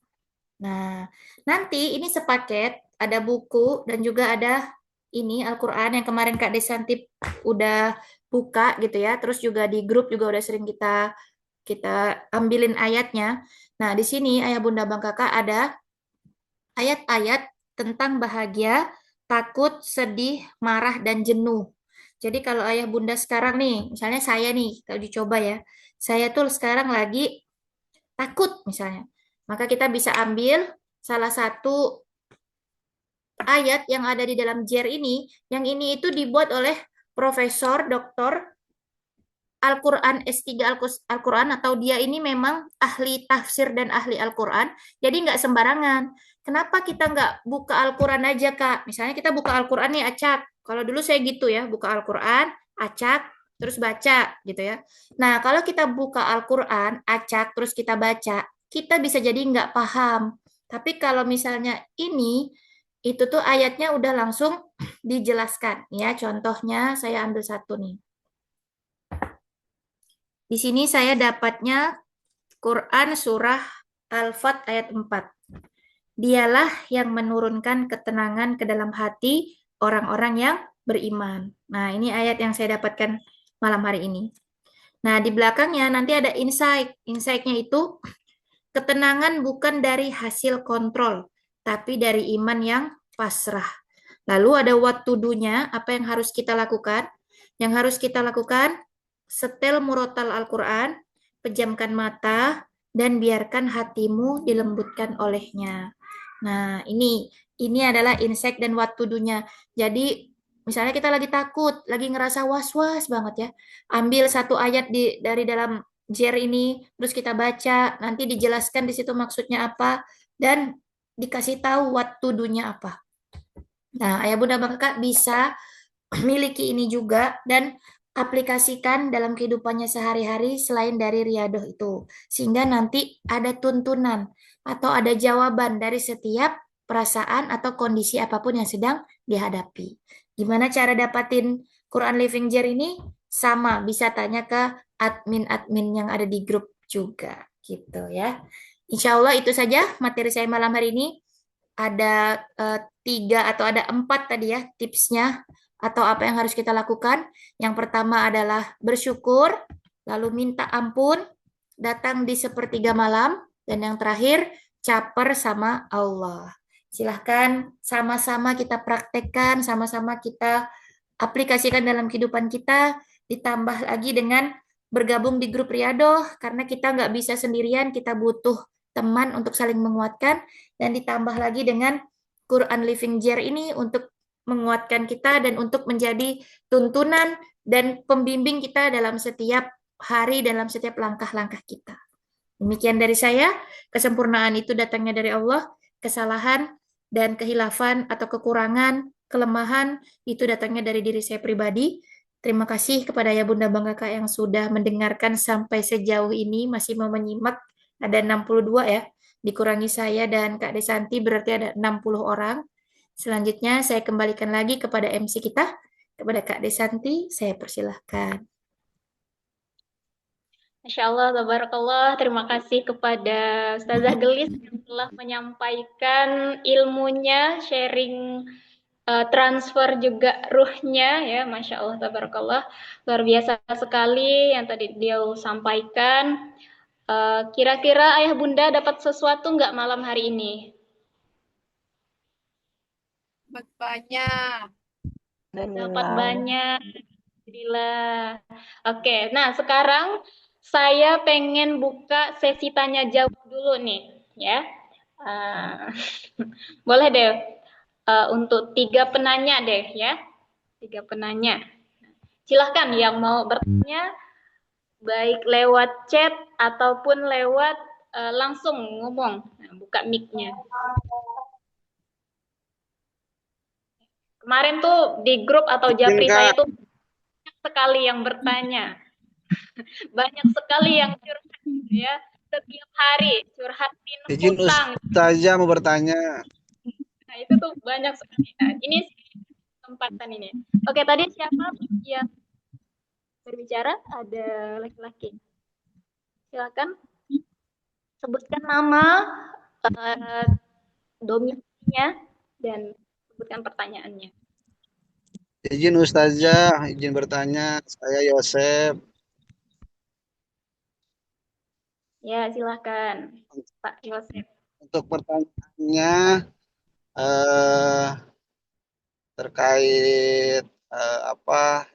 Nah, nanti ini sepaket, ada buku dan juga ada ini Al-Quran yang kemarin Kak Desanti udah buka gitu ya. Terus juga di grup juga udah sering kita kita ambilin ayatnya. Nah, di sini Ayah Bunda Bang Kakak ada ayat-ayat tentang bahagia, takut, sedih, marah, dan jenuh. Jadi kalau Ayah Bunda sekarang nih, misalnya saya nih, kalau dicoba ya, saya tuh sekarang lagi takut misalnya. Maka kita bisa ambil salah satu ayat yang ada di dalam JER ini, yang ini itu dibuat oleh Profesor Dr. Al-Quran S3 Al-Quran atau dia ini memang ahli tafsir dan ahli Al-Quran, jadi nggak sembarangan. Kenapa kita nggak buka Al-Quran aja, Kak? Misalnya kita buka Al-Quran nih, acak. Kalau dulu saya gitu ya, buka Al-Quran, acak, terus baca gitu ya. Nah, kalau kita buka Al-Quran, acak, terus kita baca, kita bisa jadi nggak paham. Tapi kalau misalnya ini, itu tuh ayatnya udah langsung dijelaskan. Ya, contohnya saya ambil satu nih. Di sini saya dapatnya Quran Surah Al-Fat ayat 4. Dialah yang menurunkan ketenangan ke dalam hati orang-orang yang beriman. Nah, ini ayat yang saya dapatkan malam hari ini. Nah, di belakangnya nanti ada insight. Insight-nya itu ketenangan bukan dari hasil kontrol, tapi dari iman yang pasrah. Lalu ada what to do-nya, apa yang harus kita lakukan? Yang harus kita lakukan, setel murotal Al-Quran, pejamkan mata, dan biarkan hatimu dilembutkan olehnya. Nah, ini adalah insight dan what to do-nya. Jadi, misalnya kita lagi takut, lagi ngerasa was-was banget ya. Ambil satu ayat dari dalam JER ini, terus kita baca, nanti dijelaskan di situ maksudnya apa, dan dikasih tahu what to do-nya apa. Nah, ayah bunda kakak bisa miliki ini juga dan aplikasikan dalam kehidupannya sehari-hari selain dari riadoh itu. Sehingga nanti ada tuntunan atau ada jawaban dari setiap perasaan atau kondisi apapun yang sedang dihadapi. Gimana cara dapatin Quran Living Jar ini? Sama, bisa tanya ke admin-admin yang ada di grup juga gitu ya. Insya Allah itu saja materi saya malam hari ini. Ada tiga atau ada empat tadi ya tipsnya atau apa yang harus kita lakukan. Yang pertama adalah bersyukur, lalu minta ampun, datang di sepertiga malam, dan yang terakhir caper sama Allah. Silahkan sama-sama kita praktekkan, sama-sama kita aplikasikan dalam kehidupan kita, ditambah lagi dengan bergabung di grup Riadoh, karena kita nggak bisa sendirian, kita butuh teman untuk saling menguatkan, dan ditambah lagi dengan Quran Living Jar ini untuk menguatkan kita dan untuk menjadi tuntunan dan pembimbing kita dalam setiap hari, dalam setiap langkah-langkah kita. Demikian dari saya, kesempurnaan itu datangnya dari Allah, kesalahan dan kehilafan atau kekurangan, kelemahan itu datangnya dari diri saya pribadi. Terima kasih kepada ya Bunda Bang Kakak yang sudah mendengarkan sampai sejauh ini, masih mau menyimak. Ada 62 ya, dikurangi saya dan Kak Desanti berarti ada 60 orang. Selanjutnya saya kembalikan lagi kepada MC kita, kepada Kak Desanti, saya persilahkan. Masya Allah, tabarakallah. Terima kasih kepada Ustazah Gelis yang telah menyampaikan ilmunya, sharing transfer juga ruhnya ya, Masya Allah, tabarakallah. Luar biasa sekali yang tadi dia sampaikan. Kira-kira ayah bunda dapat sesuatu nggak malam hari ini? Banyak. Dapat banyak. Alhamdulillah. Oke, nah sekarang saya pengen buka sesi tanya jawab dulu nih, ya. Uh, boleh deh untuk 3 penanya deh, ya. 3 penanya. Silahkan yang mau bertanya, baik lewat chat ataupun lewat langsung ngomong. Nah, buka mic-nya. Kemarin tuh di grup atau japri saya tuh banyak sekali yang bertanya. Banyak sekali yang curhat ya. Setiap hari curhatin Izin utang. Ustazah mau bertanya. Nah, itu tuh banyak sekali. Nah, ini kesempatan ini. Oke, tadi siapa yang berbicara? Ada laki-laki. Silakan sebutkan nama, domisilinya, dan sebutkan pertanyaannya. Izin Ustazah, izin bertanya. Saya Yosef. Ya, silakan Pak Yosef. Untuk pertanyaannya terkait apa?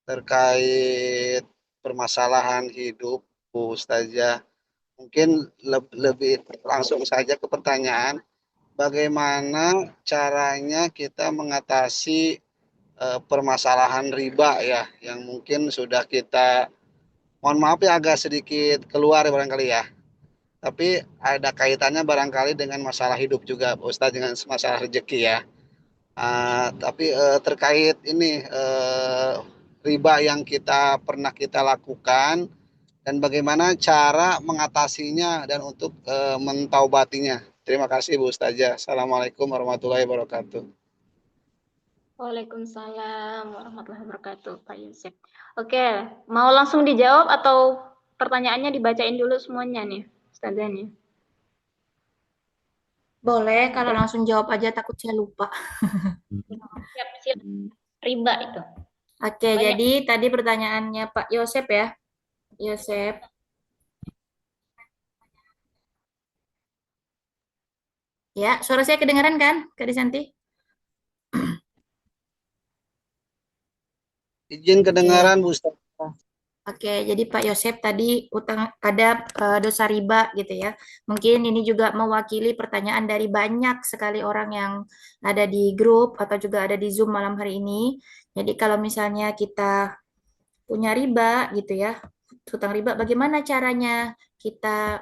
Terkait permasalahan hidup, Bu Ustazah. Mungkin lebih langsung saja ke pertanyaan. Bagaimana caranya kita mengatasi permasalahan riba ya, yang mungkin sudah kita, mohon maaf ya agak sedikit keluar ya barangkali ya, tapi ada kaitannya barangkali dengan masalah hidup juga Ustadz, dengan masalah rezeki ya. Tapi terkait ini riba yang pernah kita lakukan dan bagaimana cara mengatasinya dan untuk mentaubatinya. Terima kasih Bu Ustazah. Assalamualaikum warahmatullahi wabarakatuh. Waalaikumsalam warahmatullahi wabarakatuh, Pak Yosef. Oke, mau langsung dijawab atau pertanyaannya dibacain dulu semuanya nih, Ustazah nih? Boleh, kalau langsung jawab aja takut saya lupa. Siap, siap. Riba itu. Oke, jadi tadi pertanyaannya Pak Yosef ya. Yosef. Ya, suara saya kedengaran kan, Kak Disanti? Izin kedengaran Bu Ustaz. Oke, jadi Pak Yosef tadi utang ada dosa riba gitu ya. Mungkin ini juga mewakili pertanyaan dari banyak sekali orang yang ada di grup atau juga ada di Zoom malam hari ini. Jadi kalau misalnya kita punya riba gitu ya, hutang riba, bagaimana caranya kita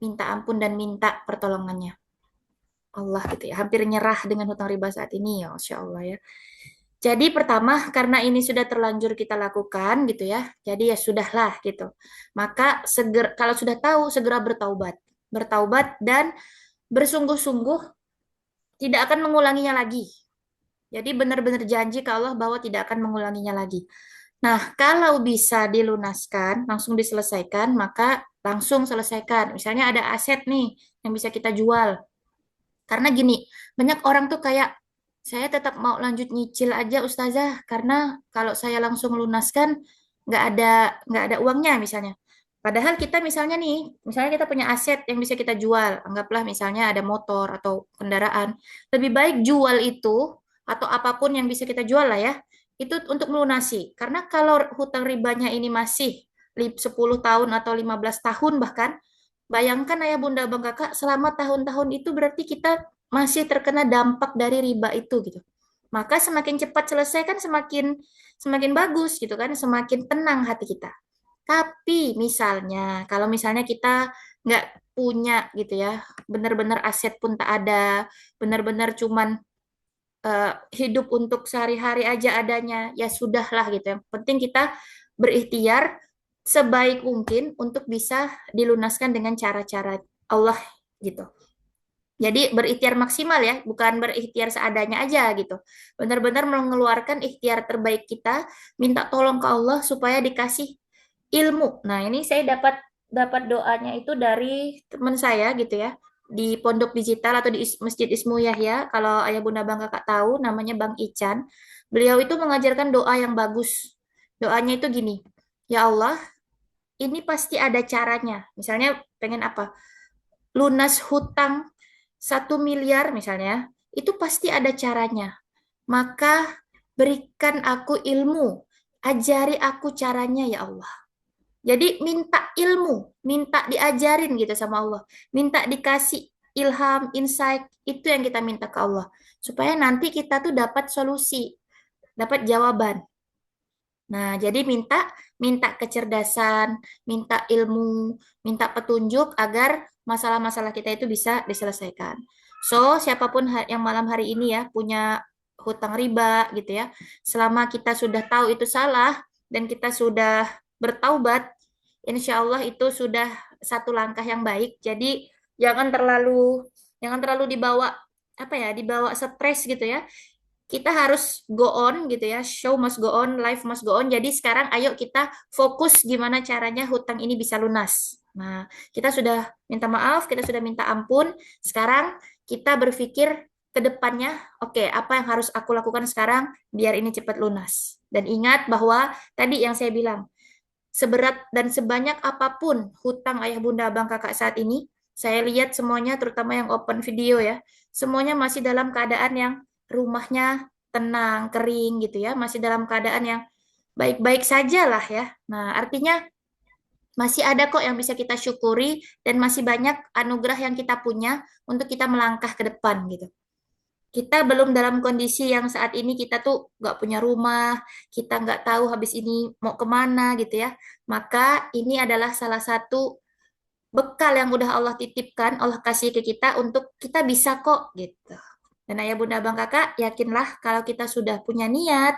minta ampun dan minta pertolongannya? Allah gitu ya, hampir nyerah dengan hutang riba saat ini ya, Masya Allah ya. Jadi pertama, karena ini sudah terlanjur kita lakukan gitu ya, jadi ya sudahlah gitu. Maka kalau sudah tahu, segera bertaubat. Bertaubat dan bersungguh-sungguh tidak akan mengulanginya lagi. Jadi benar-benar janji ke Allah bahwa tidak akan mengulanginya lagi. Nah, kalau bisa dilunaskan, langsung diselesaikan, maka langsung selesaikan. Misalnya ada aset nih yang bisa kita jual. Karena gini, banyak orang tuh kayak, saya tetap mau lanjut nyicil aja Ustazah, karena kalau saya langsung lunaskan, nggak ada uangnya misalnya. Padahal kita misalnya nih, misalnya kita punya aset yang bisa kita jual, anggaplah misalnya ada motor atau kendaraan, lebih baik jual itu, atau apapun yang bisa kita jual lah ya, itu untuk melunasi. Karena kalau hutang ribanya ini masih 10 tahun atau 15 tahun bahkan, bayangkan ayah bunda bang kakak selama tahun-tahun itu berarti kita masih terkena dampak dari riba itu gitu. Maka semakin cepat selesai kan semakin semakin bagus gitu kan, semakin tenang hati kita. Tapi misalnya kalau misalnya kita nggak punya gitu ya, benar-benar aset pun tak ada, benar-benar cuman hidup untuk sehari-hari aja adanya, ya sudahlah gitu. Yang penting kita berikhtiar sebaik mungkin untuk bisa dilunaskan dengan cara-cara Allah gitu. Jadi berikhtiar maksimal ya, bukan berikhtiar seadanya aja gitu. Benar-benar mengeluarkan ikhtiar terbaik kita, minta tolong ke Allah supaya dikasih ilmu. Nah, ini saya dapat dapat doanya itu dari teman saya gitu ya, di Pondok Digital atau di Masjid Ismu Yahya. Kalau ayah bunda bang kakak tahu, namanya Bang Ican. Beliau itu mengajarkan doa yang bagus. Doanya itu gini, ya Allah, ini pasti ada caranya. Misalnya pengen apa? Lunas hutang 1 miliar misalnya, itu pasti ada caranya. Maka berikan aku ilmu, ajari aku caranya ya Allah. Jadi minta ilmu, minta diajarin gitu sama Allah. Minta dikasih ilham, insight, itu yang kita minta ke Allah. Supaya nanti kita tuh dapat solusi, dapat jawaban. Nah, jadi minta minta kecerdasan, minta ilmu, minta petunjuk agar masalah-masalah kita itu bisa diselesaikan. So, siapapun yang malam hari ini ya punya hutang riba gitu ya, selama kita sudah tahu itu salah dan kita sudah bertaubat, insya Allah itu sudah satu langkah yang baik. Jadi jangan terlalu dibawa apa ya, dibawa stres gitu ya, kita harus go on gitu ya, show must go on, life must go on. Jadi sekarang ayo kita fokus gimana caranya hutang ini bisa lunas. Nah, kita sudah minta maaf, kita sudah minta ampun. Sekarang kita berpikir ke depannya, oke, apa yang harus aku lakukan sekarang biar ini cepat lunas. Dan ingat bahwa tadi yang saya bilang, seberat dan sebanyak apapun hutang ayah bunda abang kakak saat ini, saya lihat semuanya terutama yang open video ya, semuanya masih dalam keadaan yang rumahnya tenang, kering gitu ya, masih dalam keadaan yang baik-baik saja lah ya. Nah, artinya masih ada kok yang bisa kita syukuri dan masih banyak anugerah yang kita punya untuk kita melangkah ke depan gitu. Kita belum dalam kondisi yang saat ini kita tuh nggak punya rumah, kita nggak tahu habis ini mau kemana gitu ya. Maka ini adalah salah satu bekal yang udah Allah titipkan, Allah kasih ke kita untuk kita bisa kok gitu. Dan ayah bunda abang kakak, yakinlah kalau kita sudah punya niat,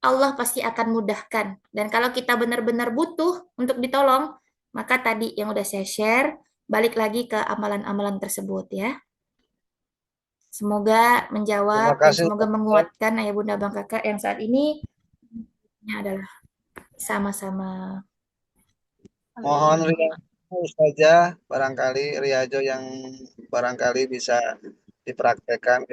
Allah pasti akan mudahkan. Dan kalau kita benar-benar butuh untuk ditolong, maka tadi yang udah saya share, balik lagi ke amalan-amalan tersebut ya. Semoga menjawab Terima dan kasih semoga Ustaz. menguatkan ayah bunda abang kakak yang saat ini adalah sama-sama. Mohon Amin. Riajo saja, barangkali Riajo yang barangkali bisa dipraktekkan.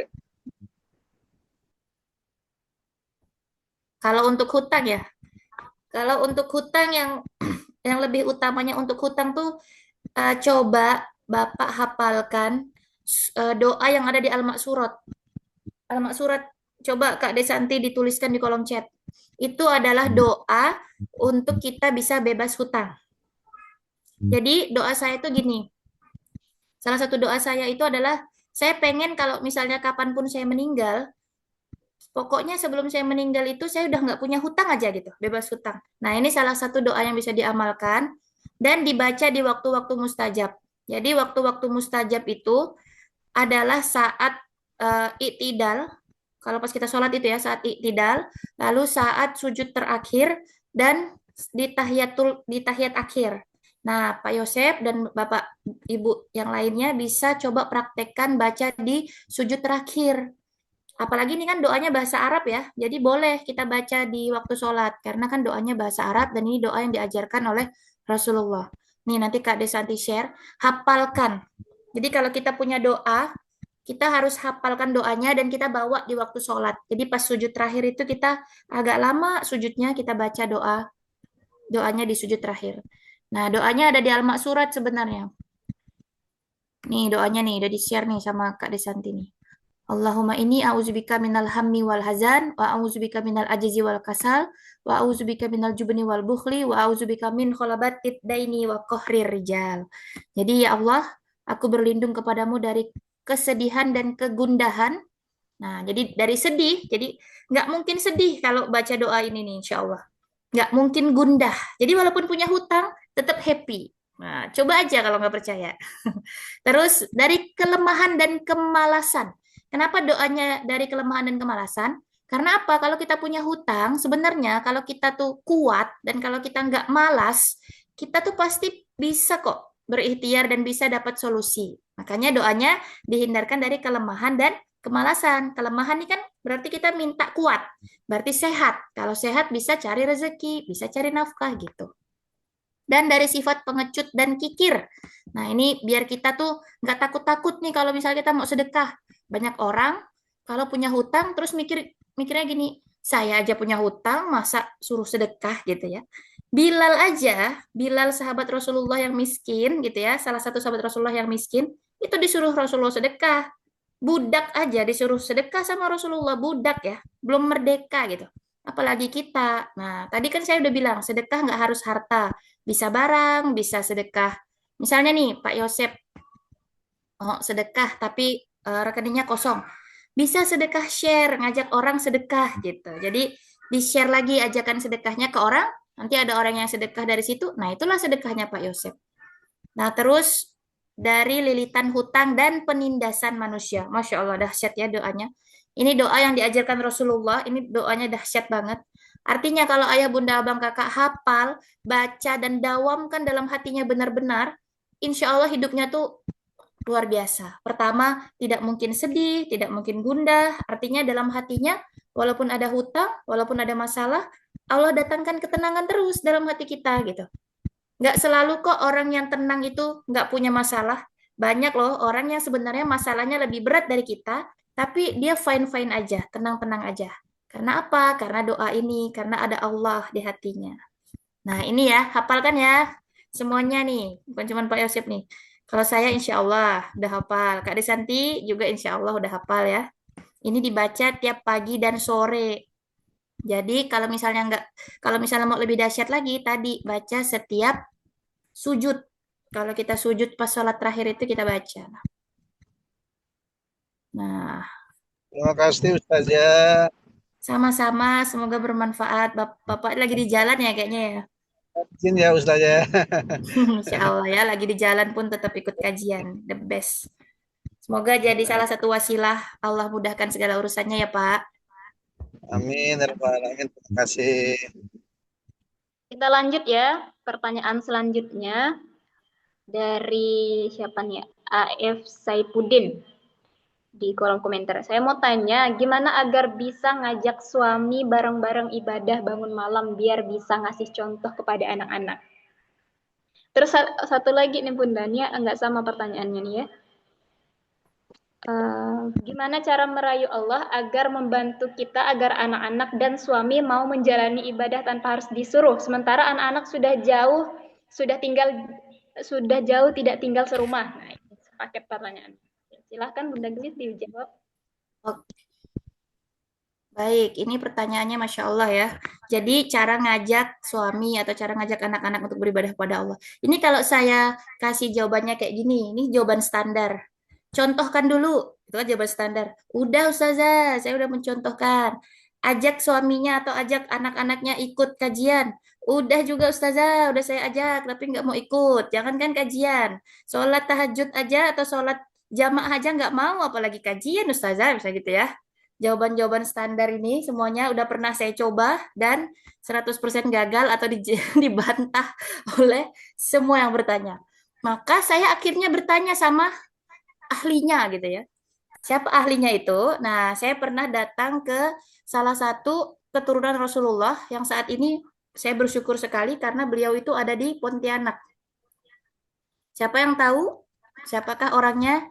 Kalau untuk hutang ya, kalau untuk hutang yang lebih utamanya untuk hutang tuh coba Bapak hafalkan doa yang ada di Al-Maksurat. Al-Maksurat coba Kak Desanti dituliskan di kolom chat. Itu adalah doa untuk kita bisa bebas hutang. Jadi doa saya itu gini. Salah satu doa saya itu adalah saya pengen kalau misalnya kapanpun saya meninggal, pokoknya sebelum saya meninggal itu saya udah nggak punya hutang aja gitu, bebas hutang. Nah ini salah satu doa yang bisa diamalkan dan dibaca di waktu-waktu mustajab. Jadi waktu-waktu mustajab itu adalah saat iktidal, kalau pas kita sholat itu ya saat iktidal, lalu saat sujud terakhir dan di tahiyat akhir. Nah, Pak Yosep dan Bapak Ibu yang lainnya bisa coba praktekkan baca di sujud terakhir. Apalagi ini kan doanya bahasa Arab ya, jadi boleh kita baca di waktu sholat, karena kan doanya bahasa Arab dan ini doa yang diajarkan oleh Rasulullah. Nih nanti Kak Desanti share, hafalkan. Jadi kalau kita punya doa, kita harus hafalkan doanya dan kita bawa di waktu sholat. Jadi pas sujud terakhir itu kita agak lama sujudnya, kita baca doanya di sujud terakhir. Nah doanya ada di Al-Maksurat sebenarnya. Nih doanya nih, udah di-share nih sama Kak Desanti nih. Allahumma inni a'udzubika minal hammi wal hazan wa a'udzubika minal ajzi wal kasal wa a'udzubika minal jubni wal bukhli wa a'udzubika min khalabatid daini wa qahrir rijal. Jadi ya Allah, aku berlindung kepadamu dari kesedihan dan kegundahan. Nah, jadi dari sedih, jadi nggak mungkin sedih kalau baca doa ini nih, insya Allah. Nggak mungkin gundah. Jadi walaupun punya hutang, tetap happy. Nah, coba aja kalau nggak percaya. Terus dari kelemahan dan kemalasan. Kenapa doanya dari kelemahan dan kemalasan? Karena apa? Kalau kita punya hutang, sebenarnya kalau kita tuh kuat dan kalau kita nggak malas, kita tuh pasti bisa kok berikhtiar dan bisa dapat solusi. Makanya doanya dihindarkan dari kelemahan dan kemalasan. Kelemahan ini kan berarti kita minta kuat, berarti sehat. Kalau sehat bisa cari rezeki, bisa cari nafkah gitu. Dan dari sifat pengecut dan kikir. Nah, ini biar kita tuh nggak takut-takut nih kalau misalnya kita mau sedekah. Banyak orang kalau punya hutang terus mikirnya gini, saya aja punya hutang, masa suruh sedekah gitu ya. Bilal aja, Bilal sahabat Rasulullah yang miskin gitu ya, salah satu sahabat Rasulullah yang miskin, itu disuruh Rasulullah sedekah. Budak aja disuruh sedekah sama Rasulullah, budak ya, belum merdeka gitu. Apalagi kita. Nah, tadi kan saya udah bilang, sedekah nggak harus harta. Bisa barang, bisa sedekah. Misalnya nih, Pak Yosep, oh, sedekah tapi rekeningnya kosong. Bisa sedekah share, ngajak orang sedekah gitu. Jadi di-share lagi ajakan sedekahnya ke orang, nanti ada orang yang sedekah dari situ. Nah, itulah sedekahnya Pak Yosep. Nah, terus dari lilitan hutang dan penindasan manusia. Masya Allah, dahsyat ya doanya. Ini doa yang diajarkan Rasulullah, ini doanya dahsyat banget. Artinya kalau ayah, bunda, abang, kakak hafal, baca, dan dawamkan dalam hatinya benar-benar, insya Allah hidupnya tuh luar biasa. Pertama, tidak mungkin sedih, tidak mungkin gundah. Artinya dalam hatinya, walaupun ada hutang, walaupun ada masalah, Allah datangkan ketenangan terus dalam hati kita gitu. Nggak selalu kok orang yang tenang itu nggak punya masalah. Banyak loh orang yang sebenarnya masalahnya lebih berat dari kita, tapi dia fine-fine aja, tenang-tenang aja. Karena apa? Karena doa ini, karena ada Allah di hatinya. Nah ini ya, hafalkan ya semuanya nih, bukan cuma Pak Yosep nih. Kalau saya insya Allah udah hafal. Kak Desanti juga insya Allah udah hafal ya. Ini dibaca tiap pagi dan sore. Jadi kalau misalnya mau lebih dahsyat lagi, tadi baca setiap sujud. Kalau kita sujud pas sholat terakhir itu kita baca. Nah, Terima kasih Ustazah. sama-sama. Semoga bermanfaat. Bapak lagi di jalan ya kayaknya ya. Izin ya Ustazah. Insya Allah ya, lagi di jalan pun tetap ikut kajian. The best. Semoga jadi salah satu wasilah Allah mudahkan segala urusannya ya Pak. Amin. Ya Rabbal Alamin. Terima kasih. Kita lanjut ya, pertanyaan selanjutnya dari siapa nih? AF Saipudin di kolom komentar. Saya mau tanya, gimana agar bisa ngajak suami bareng-bareng ibadah bangun malam biar bisa ngasih contoh kepada anak-anak? Terus satu lagi nih Bunda, ini enggak sama pertanyaannya nih ya. Gimana cara merayu Allah agar membantu kita agar anak-anak dan suami mau menjalani ibadah tanpa harus disuruh, sementara anak-anak sudah jauh, sudah jauh tidak tinggal serumah. Nah, ini paket pertanyaan. Silahkan Bunda Gelis dijawab. Oke. Baik, ini pertanyaannya Masya Allah ya. Jadi cara ngajak suami atau cara ngajak anak-anak untuk beribadah kepada Allah. Ini kalau saya kasih jawabannya kayak gini, ini jawaban standar. Contohkan dulu, itu kan jawaban standar. Udah Ustazah, saya udah mencontohkan. Ajak suaminya atau ajak anak-anaknya ikut kajian. Udah juga Ustazah, udah saya ajak, tapi nggak mau ikut. Jangankan kajian. Sholat tahajud aja atau sholat jamaah aja nggak mau, apalagi kajian Ustazah, bisa gitu ya. Jawaban-jawaban standar ini semuanya udah pernah saya coba dan 100% gagal atau dibantah oleh semua yang bertanya. Maka saya akhirnya bertanya sama ahlinya gitu ya. Siapa ahlinya itu? Nah, saya pernah datang ke salah satu keturunan Rasulullah yang saat ini saya bersyukur sekali karena beliau itu ada di Pontianak. Siapa yang tahu? Siapakah orangnya?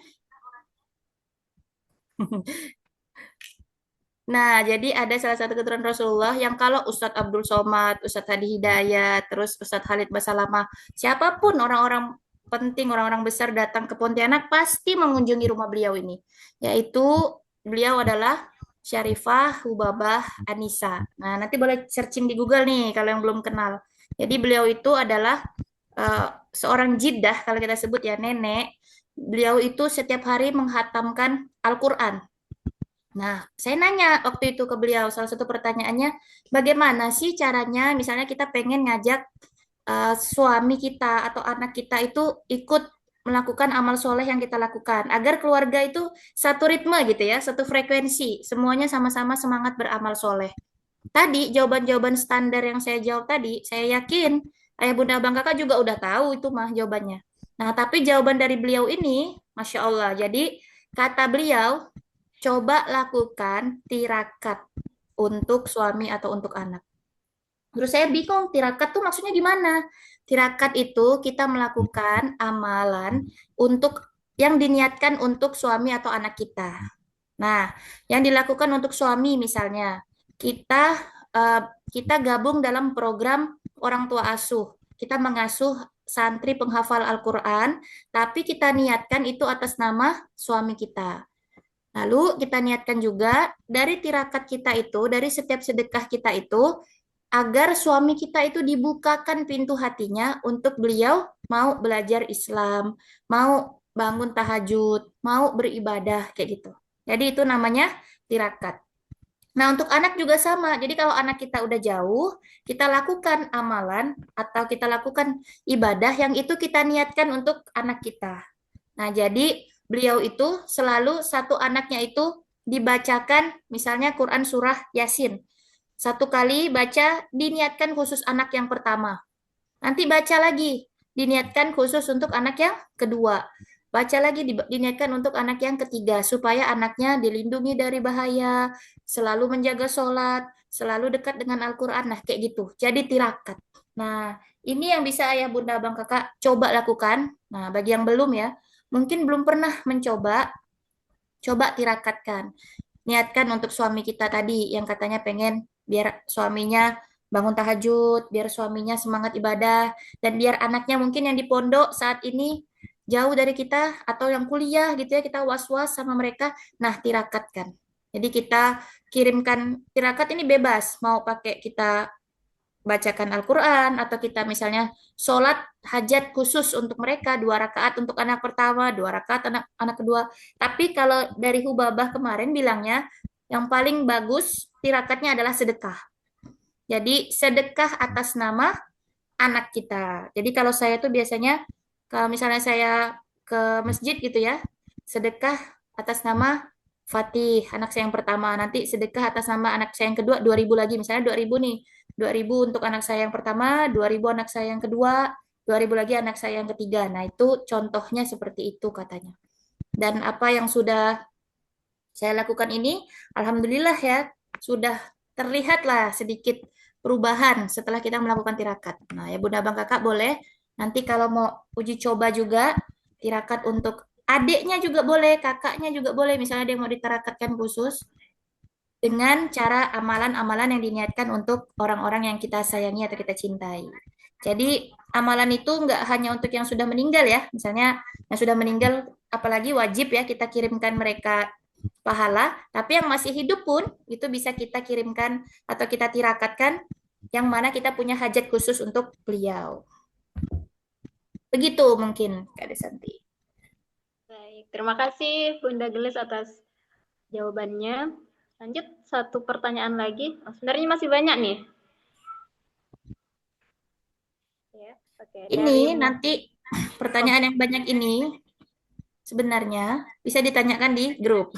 Nah, jadi ada salah satu keturunan Rasulullah yang kalau Ustadz Abdul Somad, Ustadz Hadi Hidayat, terus Ustadz Khalid Basalamah, siapapun orang-orang penting, orang-orang besar datang ke Pontianak pasti mengunjungi rumah beliau ini. Yaitu beliau adalah Syarifah Hubabah Anisa. Nah, nanti boleh searching di Google nih kalau yang belum kenal. Jadi beliau itu adalah seorang jiddah, kalau kita sebut ya nenek. Beliau itu setiap hari menghatamkan Al-Quran. Nah, saya nanya waktu itu ke beliau, salah satu pertanyaannya, bagaimana sih caranya, misalnya kita pengen ngajak suami kita atau anak kita itu ikut melakukan amal soleh yang kita lakukan, agar keluarga itu satu ritme gitu ya, satu frekuensi, semuanya sama-sama semangat beramal soleh. Tadi, jawaban-jawaban standar yang saya jawab tadi, saya yakin ayah bunda abang kakak juga udah tahu itu mah jawabannya. Nah, tapi jawaban dari beliau ini, Masya Allah. Jadi, kata beliau, coba lakukan tirakat untuk suami atau untuk anak. Terus saya bingung, tirakat tuh maksudnya gimana? Tirakat itu kita melakukan amalan untuk yang diniatkan untuk suami atau anak kita. Nah, yang dilakukan untuk suami misalnya, kita eh, kita gabung dalam program orang tua asuh. Kita mengasuh santri penghafal Al-Qur'an, tapi kita niatkan itu atas nama suami kita. Lalu kita niatkan juga dari tirakat kita itu, dari setiap sedekah kita itu, agar suami kita itu dibukakan pintu hatinya untuk beliau mau belajar Islam, mau bangun tahajud, mau beribadah kayak gitu. Jadi itu namanya tirakat. Nah, untuk anak juga sama. Jadi kalau anak kita udah jauh, kita lakukan amalan atau kita lakukan ibadah yang itu kita niatkan untuk anak kita. Nah, jadi beliau itu selalu satu anaknya itu dibacakan misalnya Quran surah Yasin. Satu kali baca diniatkan khusus anak yang pertama. Nanti baca lagi, diniatkan khusus untuk anak yang kedua. Baca lagi diniatkan untuk anak yang ketiga, supaya anaknya dilindungi dari bahaya, selalu menjaga sholat, selalu dekat dengan Al-Quran. Nah, kayak gitu. Jadi tirakat. Nah, ini yang bisa ayah, bunda, abang, kakak coba lakukan. Nah, bagi yang belum ya, mungkin belum pernah mencoba, coba tirakatkan. Niatkan untuk suami kita tadi yang katanya pengen biar suaminya bangun tahajud, biar suaminya semangat ibadah, dan biar anaknya mungkin yang di pondok saat ini jauh dari kita atau yang kuliah gitu ya, kita was-was sama mereka. Nah, tirakatkan. Jadi kita kirimkan tirakat ini bebas, mau pakai kita bacakan Al-Quran atau kita misalnya sholat hajat khusus untuk mereka 2 rakaat untuk anak pertama, 2 rakaat anak anak kedua. Tapi kalau dari Hubabah kemarin bilangnya yang paling bagus tirakatnya adalah sedekah. Jadi sedekah atas nama anak kita. Jadi kalau saya tuh biasanya kalau misalnya saya ke masjid gitu ya, sedekah atas nama Fatih, anak saya yang pertama. Nanti sedekah atas nama anak saya yang kedua 2.000 lagi. Misalnya 2.000 nih. 2.000 untuk anak saya yang pertama, 2.000 anak saya yang kedua, 2.000 lagi anak saya yang ketiga. Nah, itu contohnya seperti itu katanya. Dan apa yang sudah saya lakukan ini, alhamdulillah ya, sudah terlihatlah sedikit perubahan setelah kita melakukan tirakat. Nah, ya Bunda Bang Kakak boleh nanti kalau mau uji coba juga tirakat untuk adiknya juga boleh, kakaknya juga boleh, misalnya dia mau ditirakatkan khusus dengan cara amalan-amalan yang diniatkan untuk orang-orang yang kita sayangi atau kita cintai. Jadi amalan itu nggak hanya untuk yang sudah meninggal ya, misalnya yang sudah meninggal apalagi wajib ya kita kirimkan mereka pahala, tapi yang masih hidup pun itu bisa kita kirimkan atau kita tirakatkan yang mana kita punya hajat khusus untuk beliau. Begitu mungkin Kak Desanti. Baik, terima kasih Bunda Gelis atas jawabannya. Lanjut satu pertanyaan lagi. Oh, sebenarnya masih banyak nih. Ya, oke. Ini nanti pertanyaan yang banyak ini sebenarnya bisa ditanyakan di grup.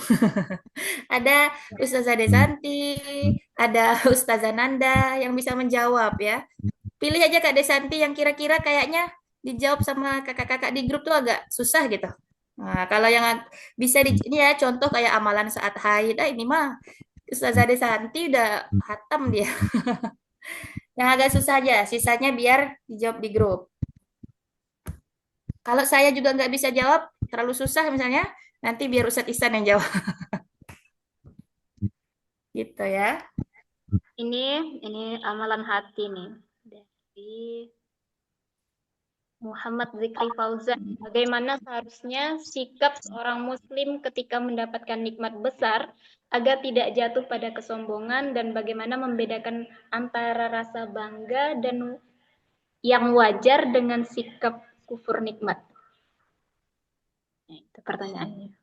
Ada Ustazah Desanti, ada Ustazah Nanda yang bisa menjawab ya. Pilih aja Kak Desanti yang kira-kira kayaknya dijawab sama kakak-kakak di grup tuh agak susah gitu. Nah, kalau yang bisa ini ya contoh kayak amalan saat haid, ini mah Ustazah Desanti udah hatam dia. Yang agak susah aja, sisanya biar dijawab di grup. Kalau saya juga nggak bisa jawab, terlalu susah misalnya, nanti biar Ustadz Ihsan yang jawab. Gitu ya. Ini amalan hati nih dari Muhammad Zikri Fauzan. Bagaimana seharusnya sikap seorang muslim ketika mendapatkan nikmat besar agar tidak jatuh pada kesombongan, dan bagaimana membedakan antara rasa bangga dan yang wajar dengan sikap kufur nikmat. Nah, itu pertanyaannya.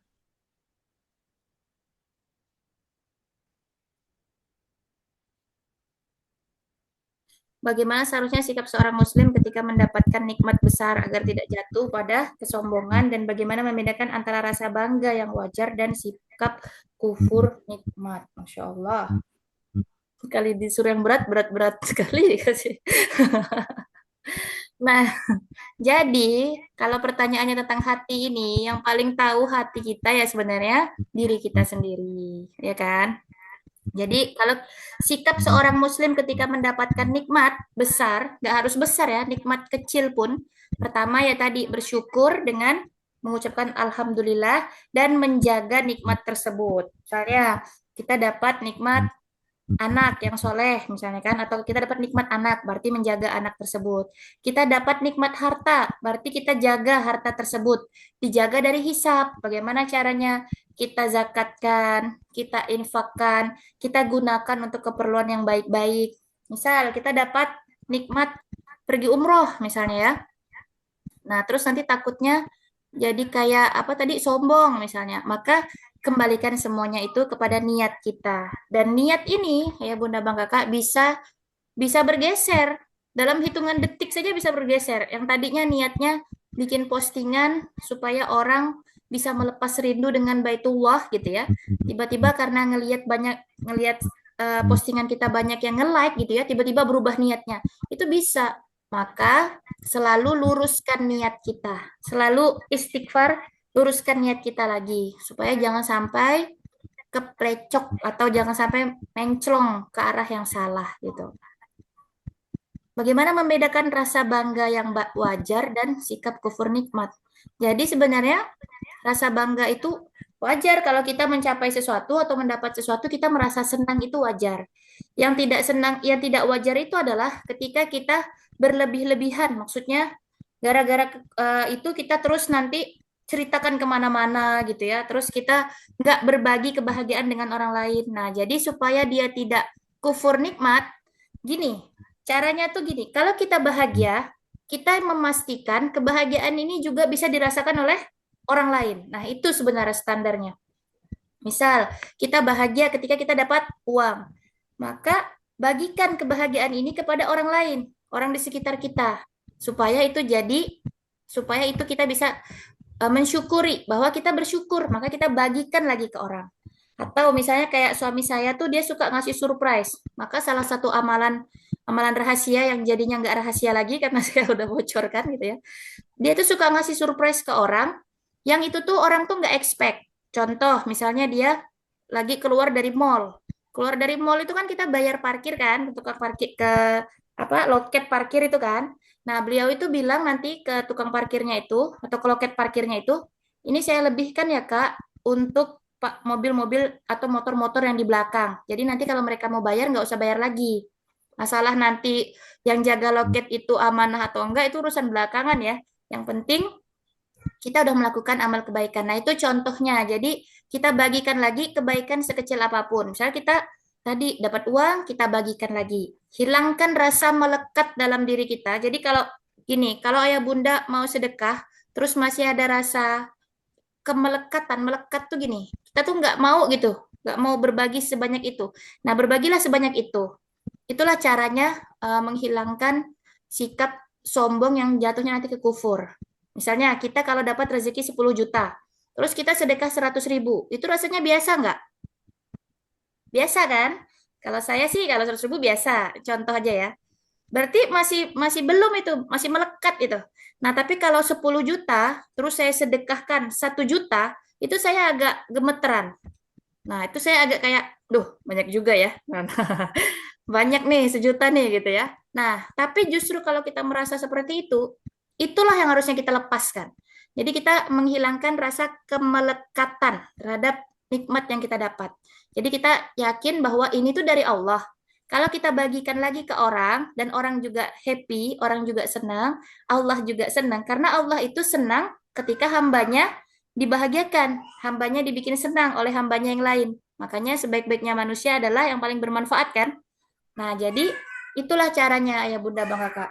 Bagaimana seharusnya sikap seorang muslim ketika mendapatkan nikmat besar agar tidak jatuh pada kesombongan, dan bagaimana membedakan antara rasa bangga yang wajar dan sikap kufur nikmat. Masya Allah. Sekali disuruh yang berat, berat-berat sekali dikasih. Nah, jadi kalau pertanyaannya tentang hati ini, yang paling tahu hati kita ya sebenarnya diri kita sendiri, ya kan? Jadi kalau sikap seorang muslim ketika mendapatkan nikmat besar, nggak harus besar ya, nikmat kecil pun, pertama ya tadi bersyukur dengan mengucapkan alhamdulillah dan menjaga nikmat tersebut. Misalnya kita dapat nikmat anak yang soleh misalnya kan, atau kita dapat nikmat anak berarti menjaga anak tersebut. Kita dapat nikmat harta berarti kita jaga harta tersebut, dijaga dari hisap. Bagaimana caranya? Kita zakatkan, kita infakkan, kita gunakan untuk keperluan yang baik-baik. Misal kita dapat nikmat pergi umroh misalnya ya, nah terus nanti takutnya jadi kayak apa tadi, sombong misalnya, maka kembalikan semuanya itu kepada niat kita. Dan niat ini ya Bunda Bang Kakak bisa bisa bergeser dalam hitungan detik saja, bisa bergeser. Yang tadinya niatnya bikin postingan supaya orang bisa melepas rindu dengan Baitullah gitu ya. Tiba-tiba karena ngelihat postingan kita banyak yang nge-like gitu ya, tiba-tiba berubah niatnya. Itu bisa. Maka selalu luruskan niat kita. Selalu istighfar, luruskan niat kita lagi supaya jangan sampai keplecok atau jangan sampai menclong ke arah yang salah gitu. Bagaimana membedakan rasa bangga yang wajar dan sikap kufur nikmat? Jadi sebenarnya rasa bangga itu wajar kalau kita mencapai sesuatu atau mendapat sesuatu, kita merasa senang, itu wajar. Yang tidak senang, yang tidak wajar itu adalah ketika kita berlebih-lebihan. Maksudnya gara-gara itu kita terus nanti ceritakan kemana-mana gitu ya. Terus kita nggak berbagi kebahagiaan dengan orang lain. Nah, jadi supaya dia tidak kufur nikmat, gini, caranya tuh gini, kalau kita bahagia, kita memastikan kebahagiaan ini juga bisa dirasakan oleh orang lain. Nah, itu sebenarnya standarnya. Misal, kita bahagia ketika kita dapat uang, maka bagikan kebahagiaan ini kepada orang lain, orang di sekitar kita, supaya itu jadi, supaya itu kita bisa mensyukuri bahwa kita bersyukur, maka kita bagikan lagi ke orang. Atau misalnya kayak suami saya tuh dia suka ngasih surprise, maka salah satu amalan amalan rahasia yang jadinya nggak rahasia lagi karena saya udah bocorkan gitu ya. Dia tuh suka ngasih surprise ke orang, yang itu tuh orang tuh nggak expect. Contoh, misalnya dia lagi keluar dari mall. Keluar dari mall itu kan kita bayar parkir kan, tukang parkir ke apa loket parkir itu kan. Nah, beliau itu bilang nanti ke tukang parkirnya itu atau ke loket parkirnya itu, ini saya lebihkan ya Kak untuk Pak mobil-mobil atau motor-motor yang di belakang. Jadi nanti kalau mereka mau bayar nggak usah bayar lagi. Masalah nanti yang jaga loket itu amanah atau enggak itu urusan belakangan ya. Yang penting kita udah melakukan amal kebaikan. Nah, itu contohnya. Jadi, kita bagikan lagi kebaikan sekecil apapun. Misalnya kita tadi dapat uang, kita bagikan lagi. Hilangkan rasa melekat dalam diri kita. Jadi, kalau gini, kalau ayah bunda mau sedekah, terus masih ada rasa kemelekatan, melekat tuh gini. Kita tuh nggak mau gitu, nggak mau berbagi sebanyak itu. Nah, berbagilah sebanyak itu. Itulah caranya menghilangkan sikap sombong yang jatuhnya nanti ke kufur. Misalnya kita kalau dapat rezeki 10 juta, terus kita sedekah 100 ribu, itu rasanya biasa nggak? Biasa kan? Kalau saya sih kalau 100 ribu biasa, contoh aja ya. Berarti masih masih belum itu, masih melekat itu. Nah, tapi kalau 10 juta, terus saya sedekahkan 1 juta, itu saya agak gemeteran. Nah, itu saya agak kayak, duh, banyak juga ya. Nah, banyak nih, 1 juta nih gitu ya. Nah, tapi justru kalau kita merasa seperti itu, itulah yang harusnya kita lepaskan. Jadi kita menghilangkan rasa kemelekatan terhadap nikmat yang kita dapat. Jadi kita yakin bahwa ini tuh dari Allah. Kalau kita bagikan lagi ke orang, dan orang juga happy, orang juga senang, Allah juga senang. Karena Allah itu senang ketika hambanya dibahagiakan, hambanya dibikin senang oleh hambanya yang lain. Makanya sebaik-baiknya manusia adalah yang paling bermanfaat kan? Nah, jadi itulah caranya Ayah Bunda Bang Kakak.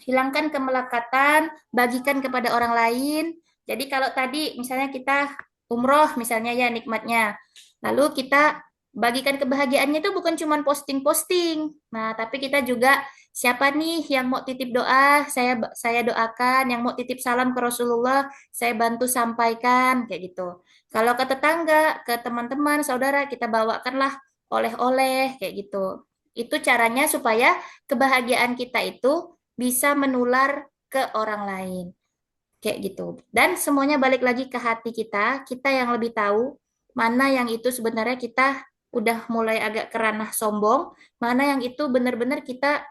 Hilangkan kemelekatan, bagikan kepada orang lain. Jadi kalau tadi misalnya kita umroh misalnya ya nikmatnya. Lalu kita bagikan kebahagiaannya itu bukan cuma posting-posting. Nah, tapi kita juga siapa nih yang mau titip doa, saya doakan, yang mau titip salam ke Rasulullah, saya bantu sampaikan kayak gitu. Kalau ke tetangga, ke teman-teman, saudara, kita bawakanlah oleh-oleh kayak gitu. Itu caranya supaya kebahagiaan kita itu bisa menular ke orang lain. Kayak gitu. Dan semuanya balik lagi ke hati kita, kita yang lebih tahu mana yang itu sebenarnya kita udah mulai agak ke ranah sombong, mana yang itu benar-benar kita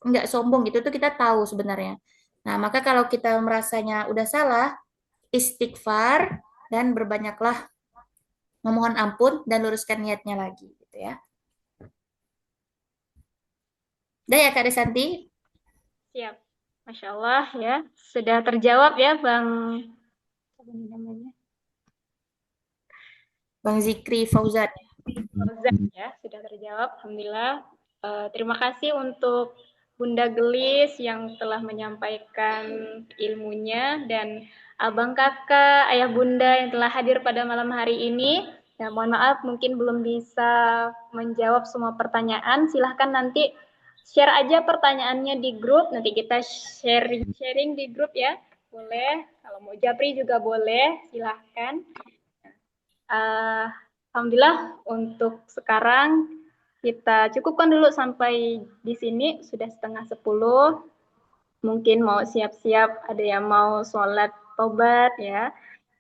nggak sombong gitu, itu kita tahu sebenarnya. Nah, maka kalau kita merasanya udah salah, istighfar dan berbanyaklah memohon ampun dan luruskan niatnya lagi gitu ya. Udah ya Kak Desanti? Siap. Masya Allah ya. Sudah terjawab ya Bang. Apa ini namanya? Bang Zikri Fauzan. Fauzan ya. Sudah terjawab. Alhamdulillah. Terima kasih untuk Bunda Gelis yang telah menyampaikan ilmunya dan abang kakak, ayah bunda yang telah hadir pada malam hari ini. Ya, mohon maaf mungkin belum bisa menjawab semua pertanyaan. Silahkan nanti share aja pertanyaannya di grup. Nanti kita sharing di grup ya. Boleh. Kalau mau japri juga boleh. Silahkan. Alhamdulillah untuk sekarang kita cukupkan dulu sampai di sini, sudah 9:30. Mungkin mau siap-siap, ada yang mau sholat tobat ya,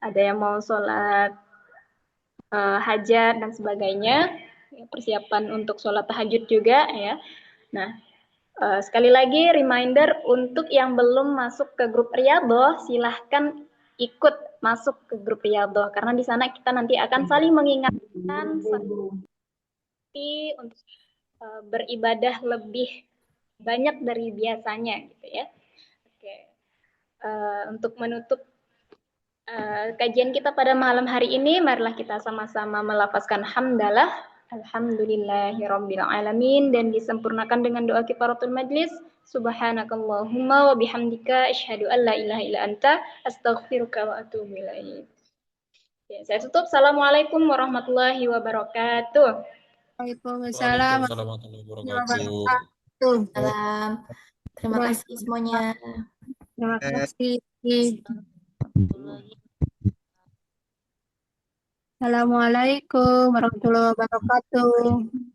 ada yang mau sholat hajat dan sebagainya, persiapan untuk sholat tahajud juga ya. Nah, sekali lagi reminder untuk yang belum masuk ke grup Riyadhah, silahkan ikut masuk ke grup Riyadhah karena di sana kita nanti akan saling mengingatkan untuk beribadah lebih banyak dari biasanya gitu ya. Oke. Untuk menutup kajian kita pada malam hari ini, marilah kita sama-sama melafazkan hamdalah, alhamdulillahirabbil alamin, dan disempurnakan dengan doa kifaratul majlis. Subhanakallahumma wa bihamdika asyhadu an la ilaha illa anta astaghfiruka wa atubu ilaik. Ya, saya tutup. Assalamualaikum warahmatullahi wabarakatuh. Waalaikumsalam Waalaikumsalam warahmatullahi warahmatullahi wabarakatuh. wabarakatuh. Salam. Terima kasih semuanya. Terima kasih. Assalamualaikum warahmatullahi wabarakatuh.